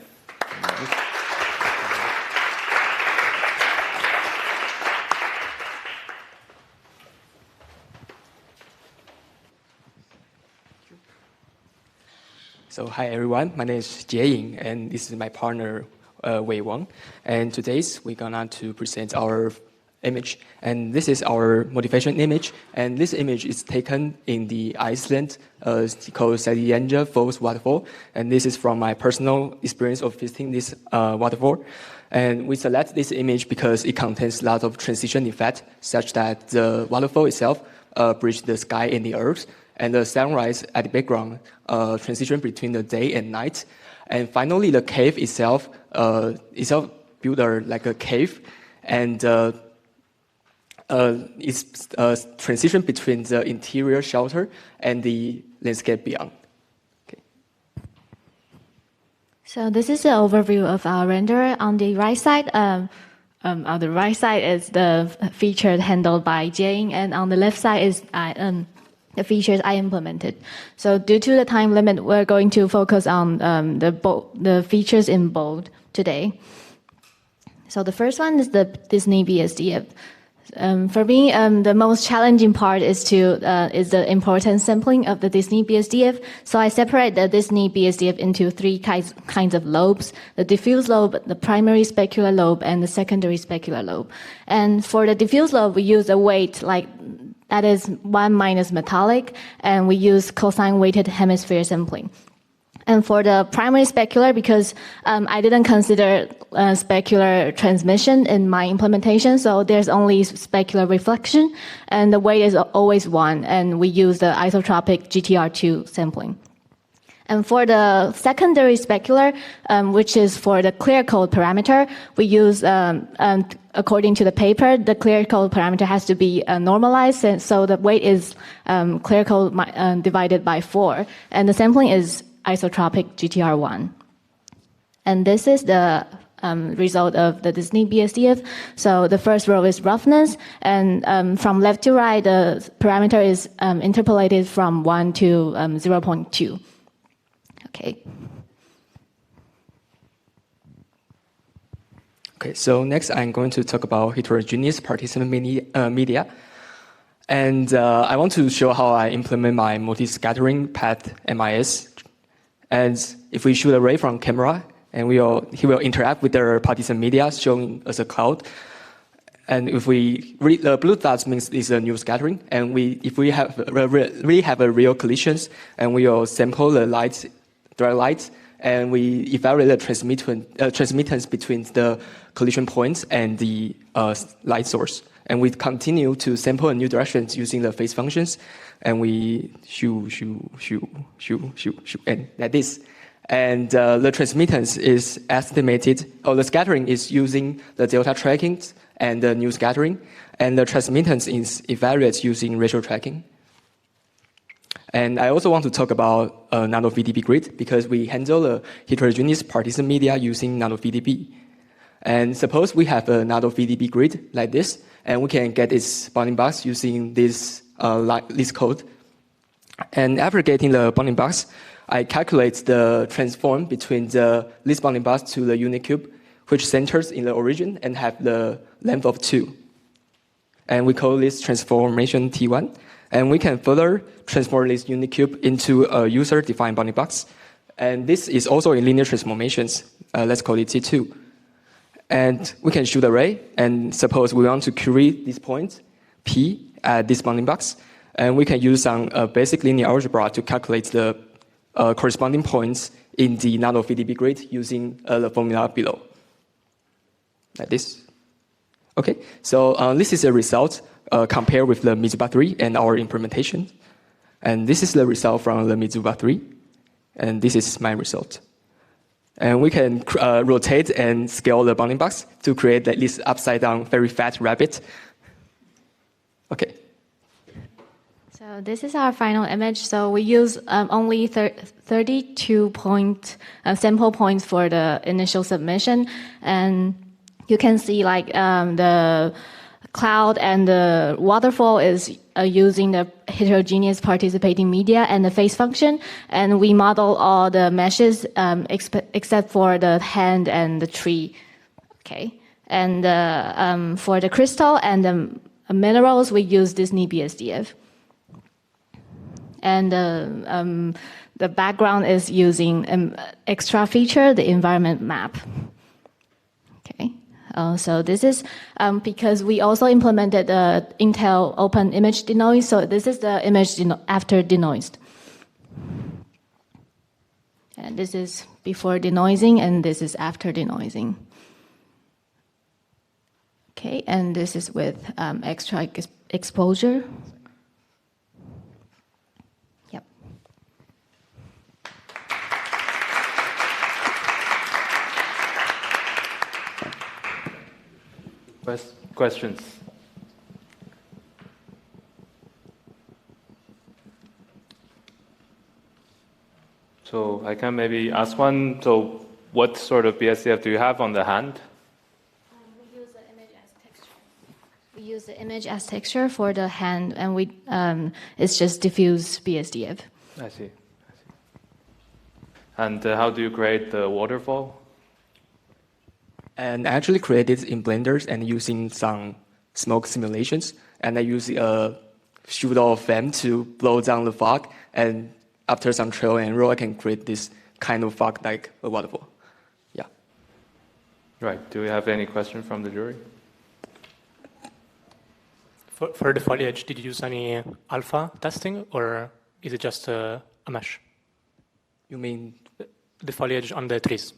So hi everyone, my name is Jieying, and this is my partner Wei Wang. And today we're gonna to present our image, and this is our motivation image. And this image is taken in the Iceland called Seljalandsfoss Falls waterfall. And this is from my personal experience of visiting this waterfall. And we select this image because it contains a lot of transition effect, such that the waterfall itself bridges the sky and the earth, and the sunrise at the background transition between the day and night. And finally, the cave itself built like a cave, and it's transition between the interior shelter and the landscape beyond. So this is the overview of our render. On the right side, on the right side is the feature handled by Jane, and on the left side is the features I implemented. So due to the time limit, we're going to focus on the features in bold today. So the first one is the Disney BSDF. For me, the most challenging part is the importance sampling of the Disney BSDF. So I separate the Disney BSDF into three kinds of lobes: the diffuse lobe, the primary specular lobe, and the secondary specular lobe. And for the diffuse lobe, we use a weight that is 1 minus metallic, and we use cosine weighted hemisphere sampling. And for the primary specular, because I didn't consider specular transmission in my implementation, so there's only specular reflection, and the weight is always 1, and we use the isotropic GTR2 sampling. And for the secondary specular, which is for the clear code parameter, we use, according to the paper, the clear code parameter has to be normalized, and so the weight is clear code divided by 4, and the sampling is isotropic GTR1. And this is the result of the Disney BSDF. So the first row is roughness, and from left to right, the parameter is interpolated from 1 to 0.2. Okay. Okay, so next I'm going to talk about heterogeneous participant media. And I want to show how I implement my multi-scattering path MIS. And if we shoot a ray from camera, and he will interact with the participant media shown as a cloud. And if we read the blue dots means it's a new scattering. And if we have really have a real collisions, and we will sample the light, direct light, and we evaluate the transmittance between the collision points and the light source. And we continue to sample in new directions using the phase functions, and we shoot, and like this. And the transmittance is estimated, or the scattering is using the delta tracking and the new scattering, and the transmittance is evaluated using ratio tracking. And I also want to talk about nano VDB grid, because we handle the heterogeneous participant media using nano VDB. And suppose we have a nano VDB grid like this, and we can get its bounding box using this code. And after getting the bounding box, I calculate the transform between the least bounding box to the unit cube, which centers in the origin and have the length of 2. And we call this transformation T1. And we can further transform this unit cube into a user-defined bounding box. And this is also in linear transformations. Let's call it T2. And we can shoot array, and suppose we want to query this point, P, at this bounding box. And we can use some basic linear algebra to calculate the corresponding points in the nano VDB grid using the formula below. Like this. Okay, so this is the result compared with the Mizuba 3 and our implementation. And this is the result from the Mizuba 3. And this is my result. And we can rotate and scale the bounding box to create like this upside down, very fat rabbit. Okay. So this is our final image. So we use only 32 sample points for the initial submission. And you can see like the cloud and the waterfall is using the heterogeneous participating media and the phase function. And we model all the meshes except for the hand and the tree. Okay. And for the crystal and the minerals, we use Disney BSDF. And the background is using an extra feature, the environment map. Okay. So this is because we also implemented the Intel Open Image Denoise. So this is the image after denoised. And this is before denoising, and this is after denoising. Okay, and this is with extra exposure. Yep. Questions? So I can maybe ask one. So what sort of BSDF do you have on the hand? We use the image as texture. We use the image as texture for the hand, and it's just diffuse BSDF. I see. And how do you create the waterfall? And I actually created in Blender and using some smoke simulations. And I use a pseudo fan to blow down the fog. And after some trial and error, I can create this kind of fog like a waterfall. Yeah. Right. Do we have any question from the jury? For the foliage, did you use any alpha testing, or is it just a mesh? You mean the foliage on the trees?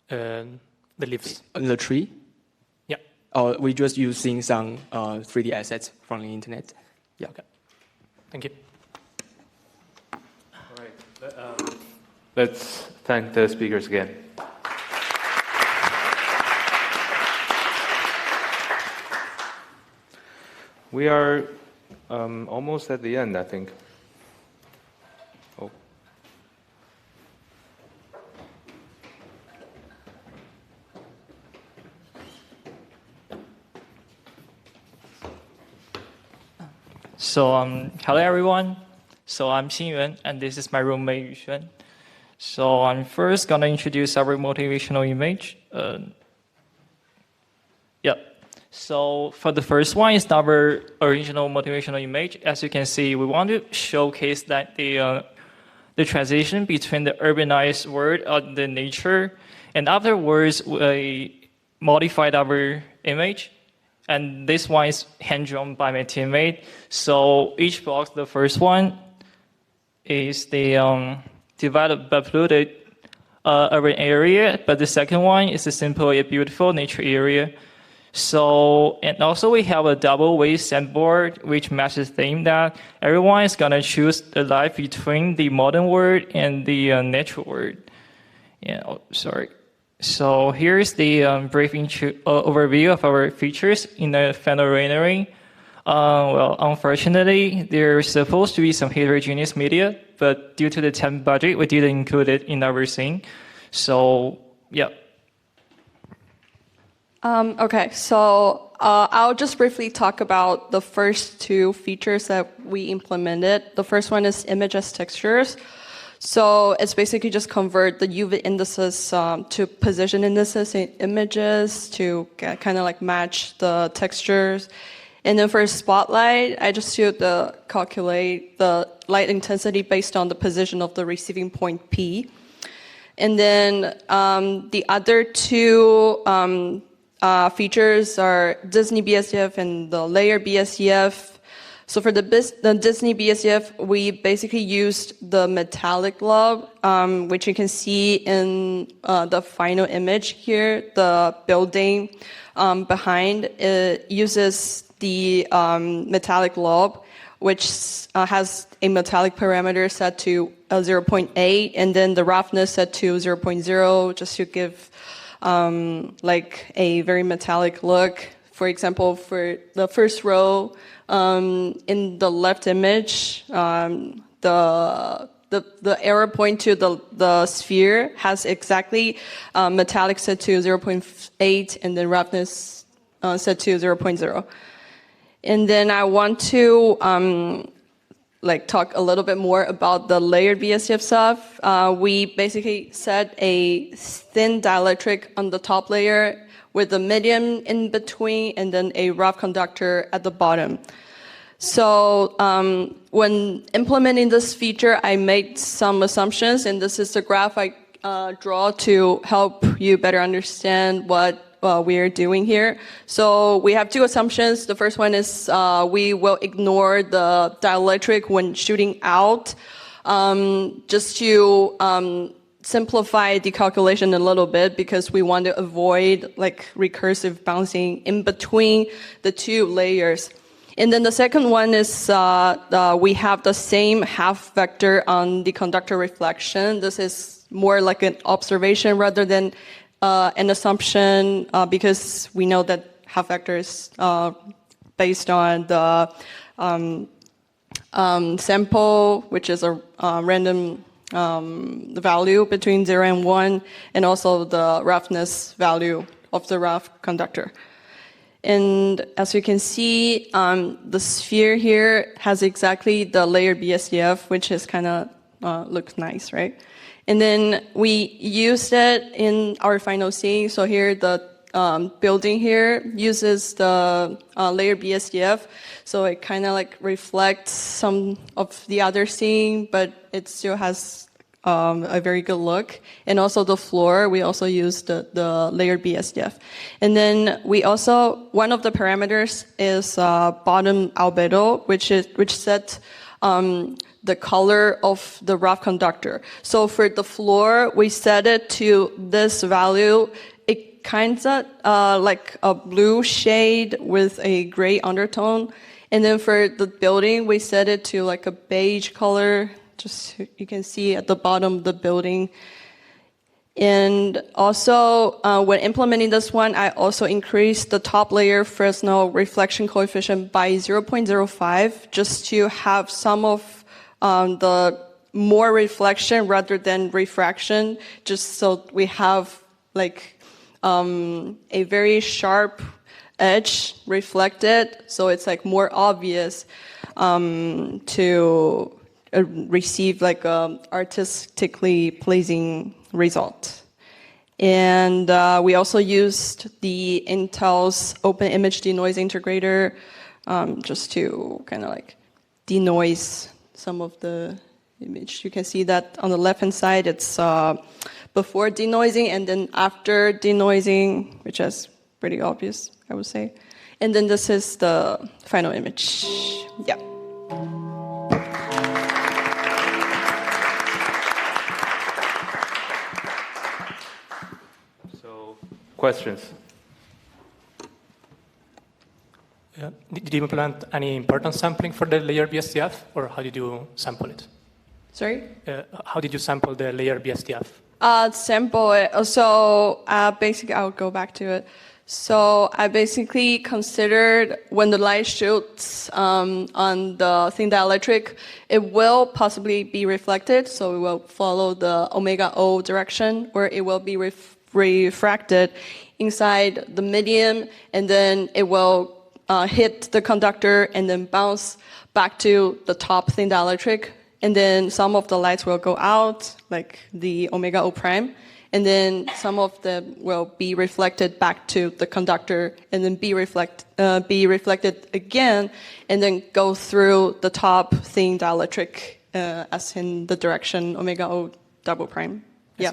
The leaves. On the tree? Yeah. We're just using some 3D assets from the internet. Yeah. Okay. Thank you. All right. Let's thank the speakers again. We are almost at the end, I think. Oh. So, hello everyone. So I'm Xin Yuan, and this is my roommate Yu Xuan. So I'm first gonna introduce our motivational image. So for the first one is our original motivational image. As you can see, we want to showcase that the transition between the urbanized world of the nature, and afterwards we modified our image. And this one is hand-drawn by my teammate. So each block, the first one is the developed but polluted urban area, but the second one is a simple yet beautiful nature area. So, and also we have a double way sandboard, which matches the theme that everyone is gonna choose the life between the modern world and the natural world. Yeah, sorry. So here's the brief overview of our features in the final rendering. Well, unfortunately, there's supposed to be some heterogeneous media, but due to the time budget, we didn't include it in our scene. So, yeah. Okay, so I'll just briefly talk about the first two features that we implemented. The first one is image as textures. So it's basically just convert the UV indices to position indices in images to kind of like match the textures. And then for spotlight, I just used to calculate the light intensity based on the position of the receiving point P. And then the other two features are Disney BSDF and the layer BSDF. So for the Disney BSDF, we basically used the metallic blob, which you can see in the final image here. The building behind it uses the metallic blob, which has a metallic parameter set to 0.8, and then the roughness set to 0.0, just to give like a very metallic look. For example, for the first row in the left image, the arrow point to the sphere has exactly metallic set to 0.8 and then roughness set to 0.0. And then I want to like talk a little bit more about the layered BSDF stuff. We basically set a thin dielectric on the top layer with a medium in between and then a rough conductor at the bottom. So when implementing this feature, I made some assumptions, and this is the graph I draw to help you better understand what we are doing here. So we have two assumptions. The first one is we will ignore the dielectric when shooting out, just to simplify the calculation a little bit, because we want to avoid like recursive bouncing in between the two layers. And then the second one is we have the same half vector on the conductor reflection. This is more like an observation rather than an assumption, because we know that half vector is based on the sample, which is a random value between 0 and 1, and also the roughness value of the rough conductor. And as you can see, the sphere here has exactly the layered BSDF, which is kind of looks nice, right? And then we used it in our final scene. So here, the building here uses the layered BSDF. So it kind of like reflects some of the other scene, but it still has a very good look. And also the floor, we also used the layered BSDF. And then we also, one of the parameters is bottom albedo, which sets the color of the rough conductor. So for the floor, we set it to this value. It kind of like a blue shade with a gray undertone. And then for the building, we set it to like a beige color. Just you can see at the bottom of the building. And also, when implementing this one, I also increased the top layer Fresnel reflection coefficient by 0.05, just to have some of the more reflection rather than refraction, just so we have like a very sharp edge reflected, so it's like more obvious to receive like a artistically pleasing result. And we also used the Intel's open image denoise integrator just to kind of like denoise some of the image. You can see that on the left-hand side, it's before denoising and then after denoising, which is pretty obvious, I would say. And then this is the final image. Yeah. So, questions? Did you implement any importance sampling for the layer BSDF, or how did you sample it? Sorry? How did you sample the layer BSDF? Sample it. So basically, I'll go back to it. So I basically considered when the light shoots on the thin dielectric, it will possibly be reflected. So it will follow the omega O direction, or it will be refracted inside the medium, and then it will hit the conductor and then bounce back to the top thin dielectric. And then some of the lights will go out, like the omega O prime. And then some of them will be reflected back to the conductor and then be reflected again, and then go through the top thin dielectric as in the direction omega O double prime. Yeah.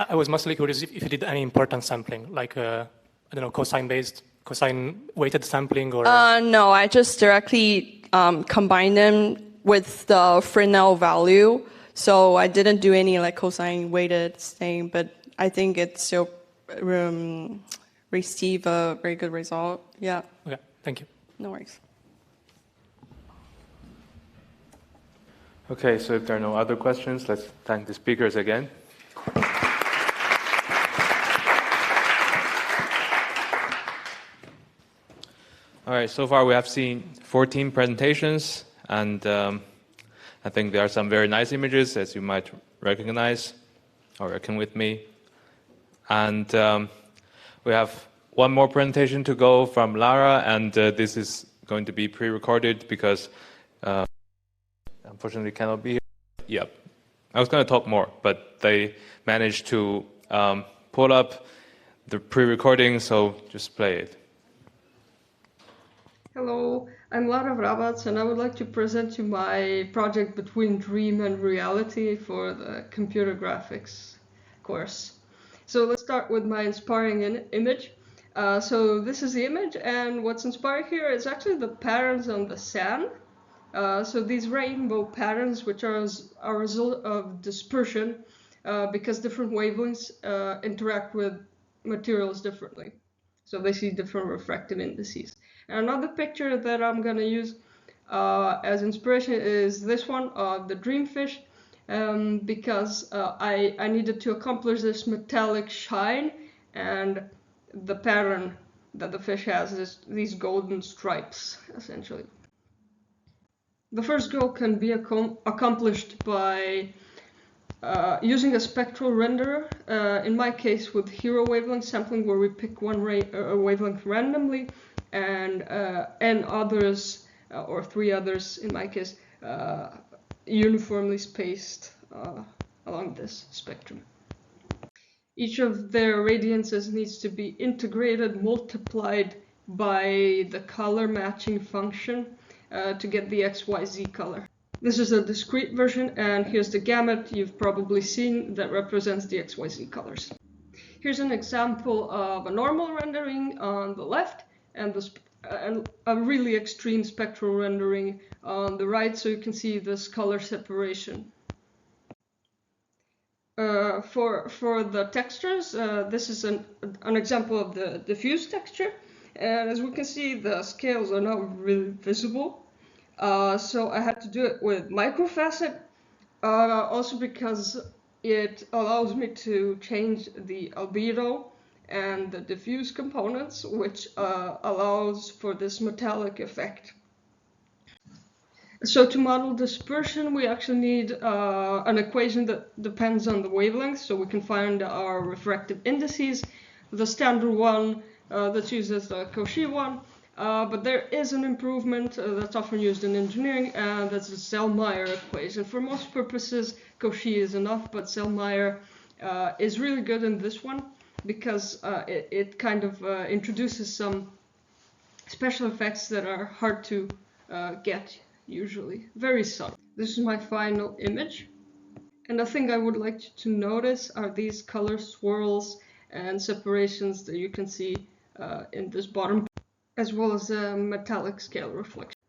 I was mostly curious if you did any importance sampling, like, I don't know, cosine-weighted sampling, or... No, I just directly combined them with the Fresnel value. So I didn't do any like cosine-weighted thing, but I think it still received a very good result. Yeah. Okay, thank you. No worries. Okay, so if there are no other questions, let's thank the speakers again. All right, so far we have seen 14 presentations, and I think there are some very nice images, as you might recognize or reckon with me. And we have one more presentation to go from Lara, and this is going to be pre-recorded because unfortunately cannot be here. Yep. I was going to talk more, but they managed to pull up the pre-recording, so just play it. Hello, I'm Lara Vrabac, and I would like to present you my project between dream and reality for the computer graphics course. So let's start with my inspiring image. So this is the image, and what's inspired here is actually the patterns on the sand. So these rainbow patterns, which are a result of dispersion, because different wavelengths interact with materials differently. So they see different refractive indices. And another picture that I'm going to use as inspiration is this one, the dreamfish, because I needed to accomplish this metallic shine, and the pattern that the fish has is these golden stripes, essentially. The first goal can be accomplished by using a spectral renderer, in my case with hero wavelength sampling, where we pick one wavelength randomly and others, or 3 others in my case, uniformly spaced along this spectrum. Each of their radiances needs to be integrated, multiplied by the color matching function to get the XYZ color. This is a discrete version, and here's the gamut you've probably seen that represents the XYZ colors. Here's an example of a normal rendering on the left, and a really extreme spectral rendering on the right, so you can see this color separation. For the textures, this is an example of the diffuse texture, and as we can see, the scales are not really visible. So I had to do it with microfacet, also because it allows me to change the albedo and the diffuse components, which allows for this metallic effect. So to model dispersion, we actually need an equation that depends on the wavelength, so we can find our refractive indices. The standard one that's used is the Cauchy one, but there is an improvement that's often used in engineering, and that's the Zellmeyer equation. For most purposes, Cauchy is enough, but Zellmeyer is really good in this one because it kind of introduces some special effects that are hard to get usually. Very subtle. This is my final image. And the thing I would like you to notice are these color swirls and separations that you can see in this bottom, as well as the metallic scale reflection.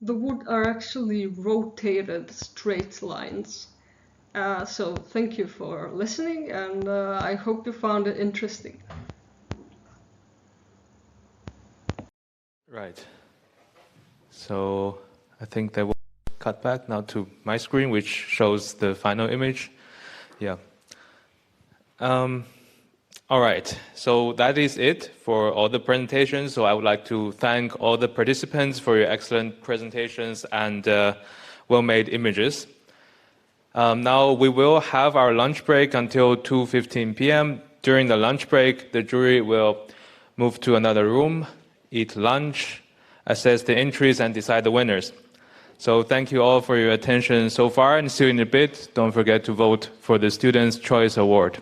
The wood are actually rotated straight lines. So thank you for listening, and I hope you found it interesting. Right. So I think that will cut back now to my screen, which shows the final image. Yeah. All right. So that is it for all the presentations. So I would like to thank all the participants for your excellent presentations and well-made images. Now we will have our lunch break until 2:15 p.m. During the lunch break, the jury will move to another room, eat lunch, assess the entries, and decide the winners. So thank you all for your attention so far, and see you in a bit. Don't forget to vote for the Students' Choice Award.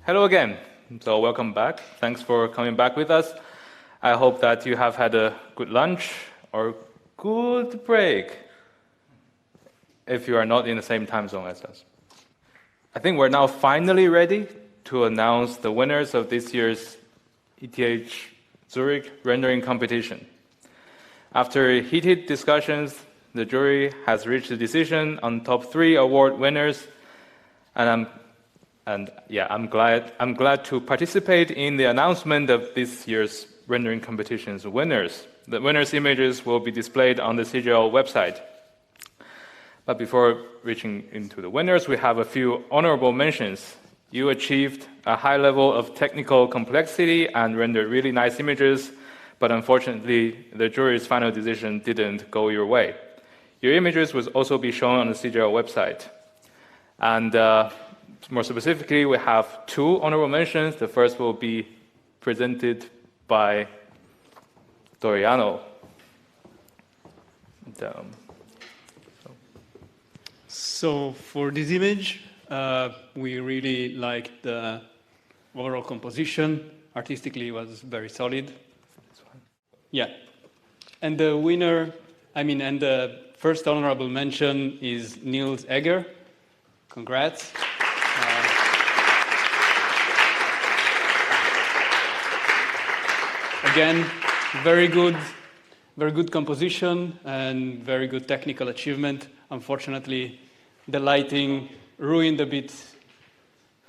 Hello again. So welcome back. Thanks for coming back with us. I hope that you have had a good lunch or good break if you are not in the same time zone as us. I think we're now finally ready to announce the winners of this year's ETH Zurich rendering competition. After heated discussions, the jury has reached a decision on top 3 award winners, and I'm glad to participate in the announcement of this year's rendering competition's winners. The winners' images will be displayed on the CGL website. But before reaching into the winners, we have a few honorable mentions. You achieved a high level of technical complexity and rendered really nice images, but unfortunately, the jury's final decision didn't go your way. Your images will also be shown on the CGL website. And more specifically, we have 2 honorable mentions. The first will be presented by Doriano. So for this image, we really liked the overall composition. Artistically, it was very solid. Yeah. And the winner, and the first honorable mention is Niels Egger. Congrats. Again, very good composition and very good technical achievement. Unfortunately, the lighting ruined a bit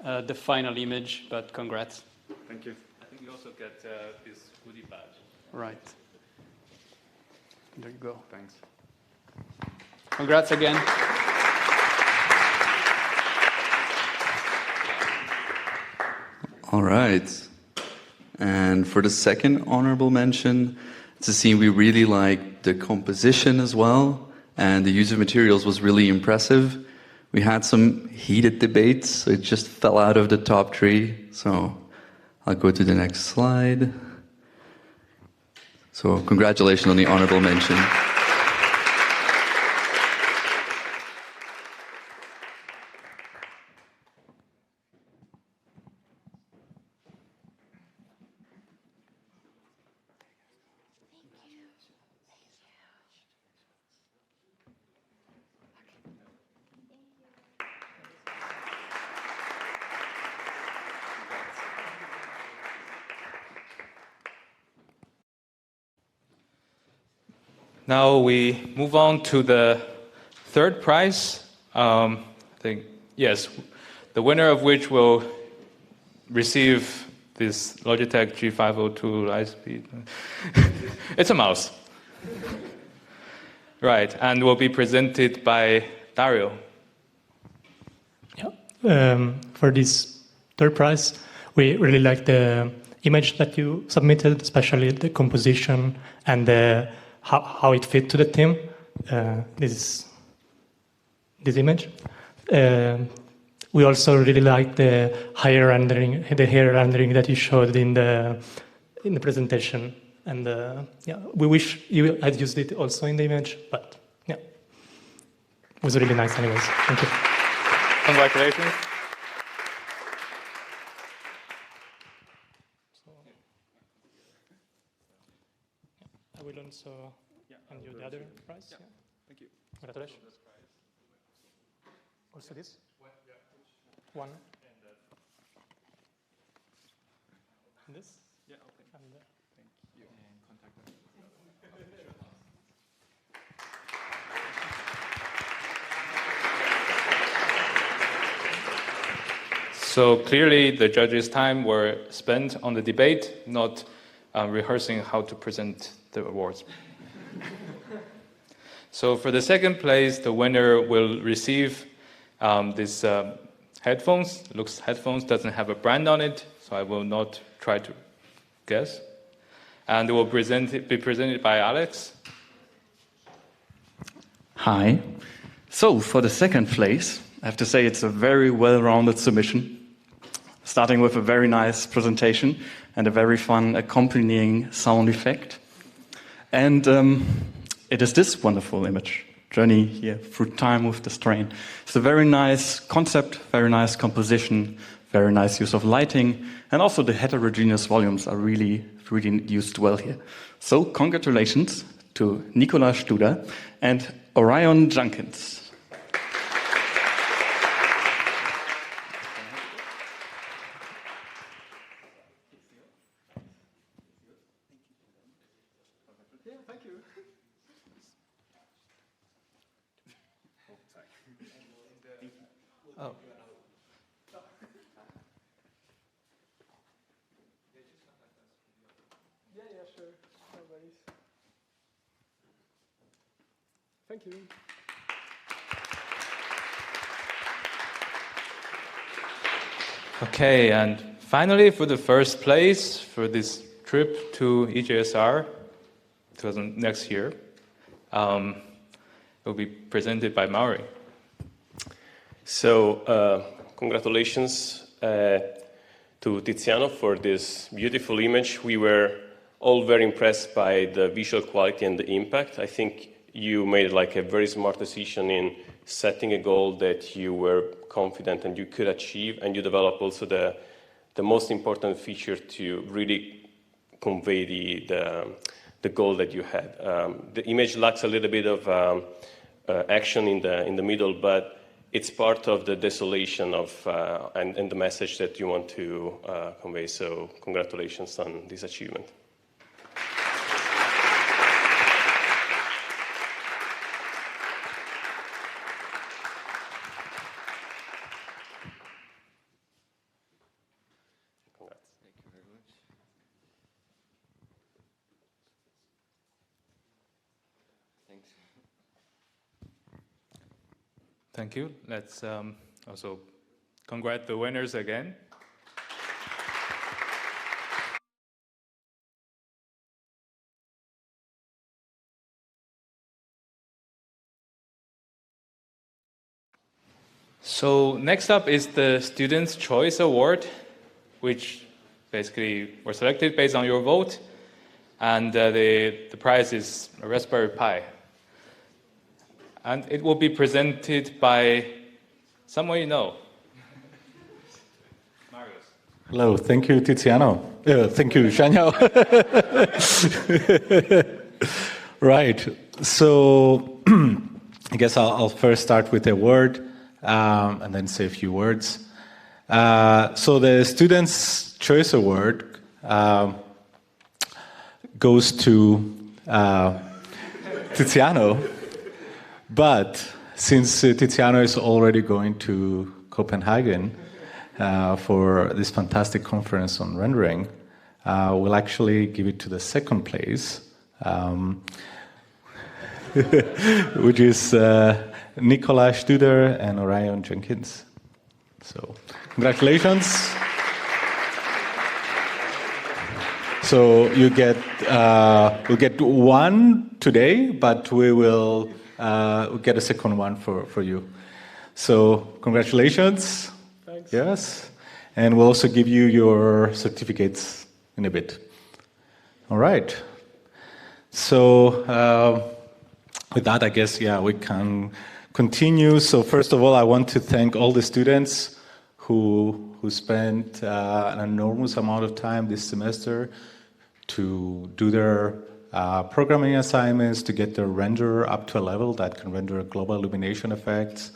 the final image, but congrats. Thank you. I think you also get this goodie badge. Right. There you go. Thanks. Congrats again. All right. And for the second honorable mention, it's a scene we really liked the composition as well, and the use of materials was really impressive. We had some heated debates, so it just fell out of the top 3. So I'll go to the next slide. So congratulations on the honorable mention. Now we move on to the third prize. The winner of which will receive this Logitech G502 Lightspeed. It's a mouse. Right, and will be presented by Dario. For this third prize, we really like the image that you submitted, especially the composition and how it fit to the theme. This image. We also really like the hair rendering that you showed in the presentation, and we wish you had used it also in the image, but it was really nice anyways. Thank you. Congratulations. I will also hand you the other prize. Yeah. Thank you. Congratulations. Also this? One. And this? Yeah, okay. And thank you. And contact them. So clearly the judges' time were spent on the debate, not rehearsing how to present the awards. So for the second place, the winner will receive this headphones. Looks headphones, doesn't have a brand on it, so I will not try to guess. And it will be presented by Alex. Hi. So for the second place, I have to say it's a very well-rounded submission, starting with a very nice presentation and a very fun accompanying sound effect. And it is this wonderful image, Journey here through time with the strain. It's a very nice concept, very nice composition, very nice use of lighting, and also the heterogeneous volumes are really used well here. So congratulations to Nicola Studer and Orion Jenkins. Oh. Yeah, sure. No worries. Thank you. Okay, and finally, for the first place for this trip to EJSR next year, it will be presented by Mauri. So, congratulations to Tiziano for this beautiful image. We were all very impressed by the visual quality and the impact. I think you made like a very smart decision in setting a goal that you were confident and you could achieve, and you developed also the most important feature to really convey the goal that you had. The image lacks a little bit of action in the middle, but it's part of the desolation of and the message that you want to convey. So congratulations on this achievement. Thank you. Let's also congratulate the winners again. So next up is the Students' Choice Award, which basically were selected based on your vote, and the prize is a Raspberry Pi. And it will be presented by someone you know. Marius. Hello, thank you, Tiziano. Thank you, Shanyao. Right, so I guess I'll first start with a word and then say a few words. So the Students' Choice Award goes to Tiziano. But since Tiziano is already going to Copenhagen for this fantastic conference on rendering, we'll actually give it to the second place, which is Nicola Studer and Orion Jenkins. So, congratulations. So you we'll get one today, but we will we'll get a second one for you. So congratulations. Thanks. Yes. And we'll also give you your certificates in a bit. All right. So with that, I guess, we can continue. So first of all, I want to thank all the students who spent an enormous amount of time this semester to do their programming assignments, to get their render up to a level that can render global illumination effects,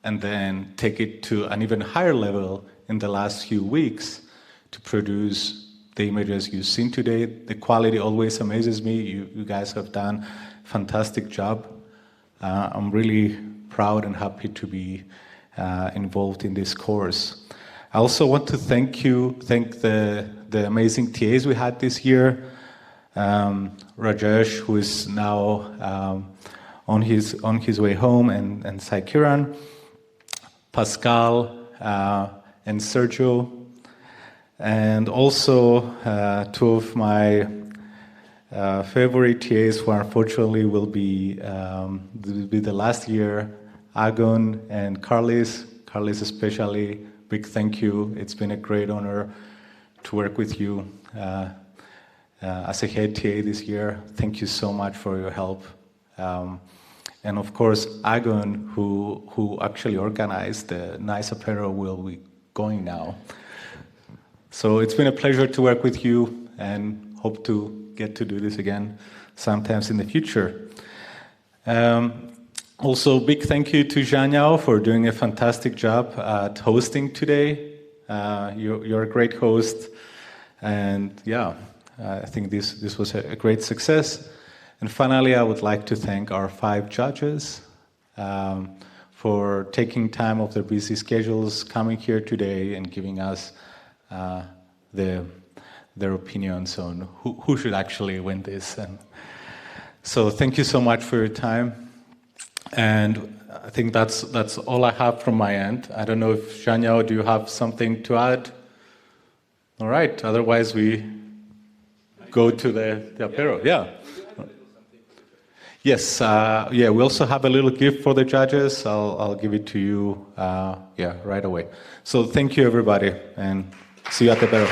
and then take it to an even higher level in the last few weeks to produce the images you've seen today. The quality always amazes me. You guys have done a fantastic job. I'm really proud and happy to be involved in this course. I also want to thank the amazing TAs we had this year. Rajesh, who is now on his way home, and Sai Kiran, Pascal, and Sergio, and also two of my favorite TAs who unfortunately will be the last year, Agon and Carlis. Carlis especially, big thank you. It's been a great honor to work with you as a head TA this year. Thank you so much for your help. And of course, Agon, who actually organized the nice apparel we'll be going now. So it's been a pleasure to work with you and hope to get to do this again sometimes in the future. Also, big thank you to Zhanyao for doing a fantastic job at hosting today. You're a great host, and yeah, I think this was a great success. And finally, I would like to thank our 5 judges for taking time off their busy schedules, coming here today and giving us their opinions on who should actually win this. And so thank you so much for your time. And I think that's all I have from my end. I don't know if Zhanyao, do you have something to add? All right, otherwise we go to the apero. Yeah. Yes, we also have a little gift for the judges. I'll give it to you, right away. So thank you, everybody, and see you at the apero.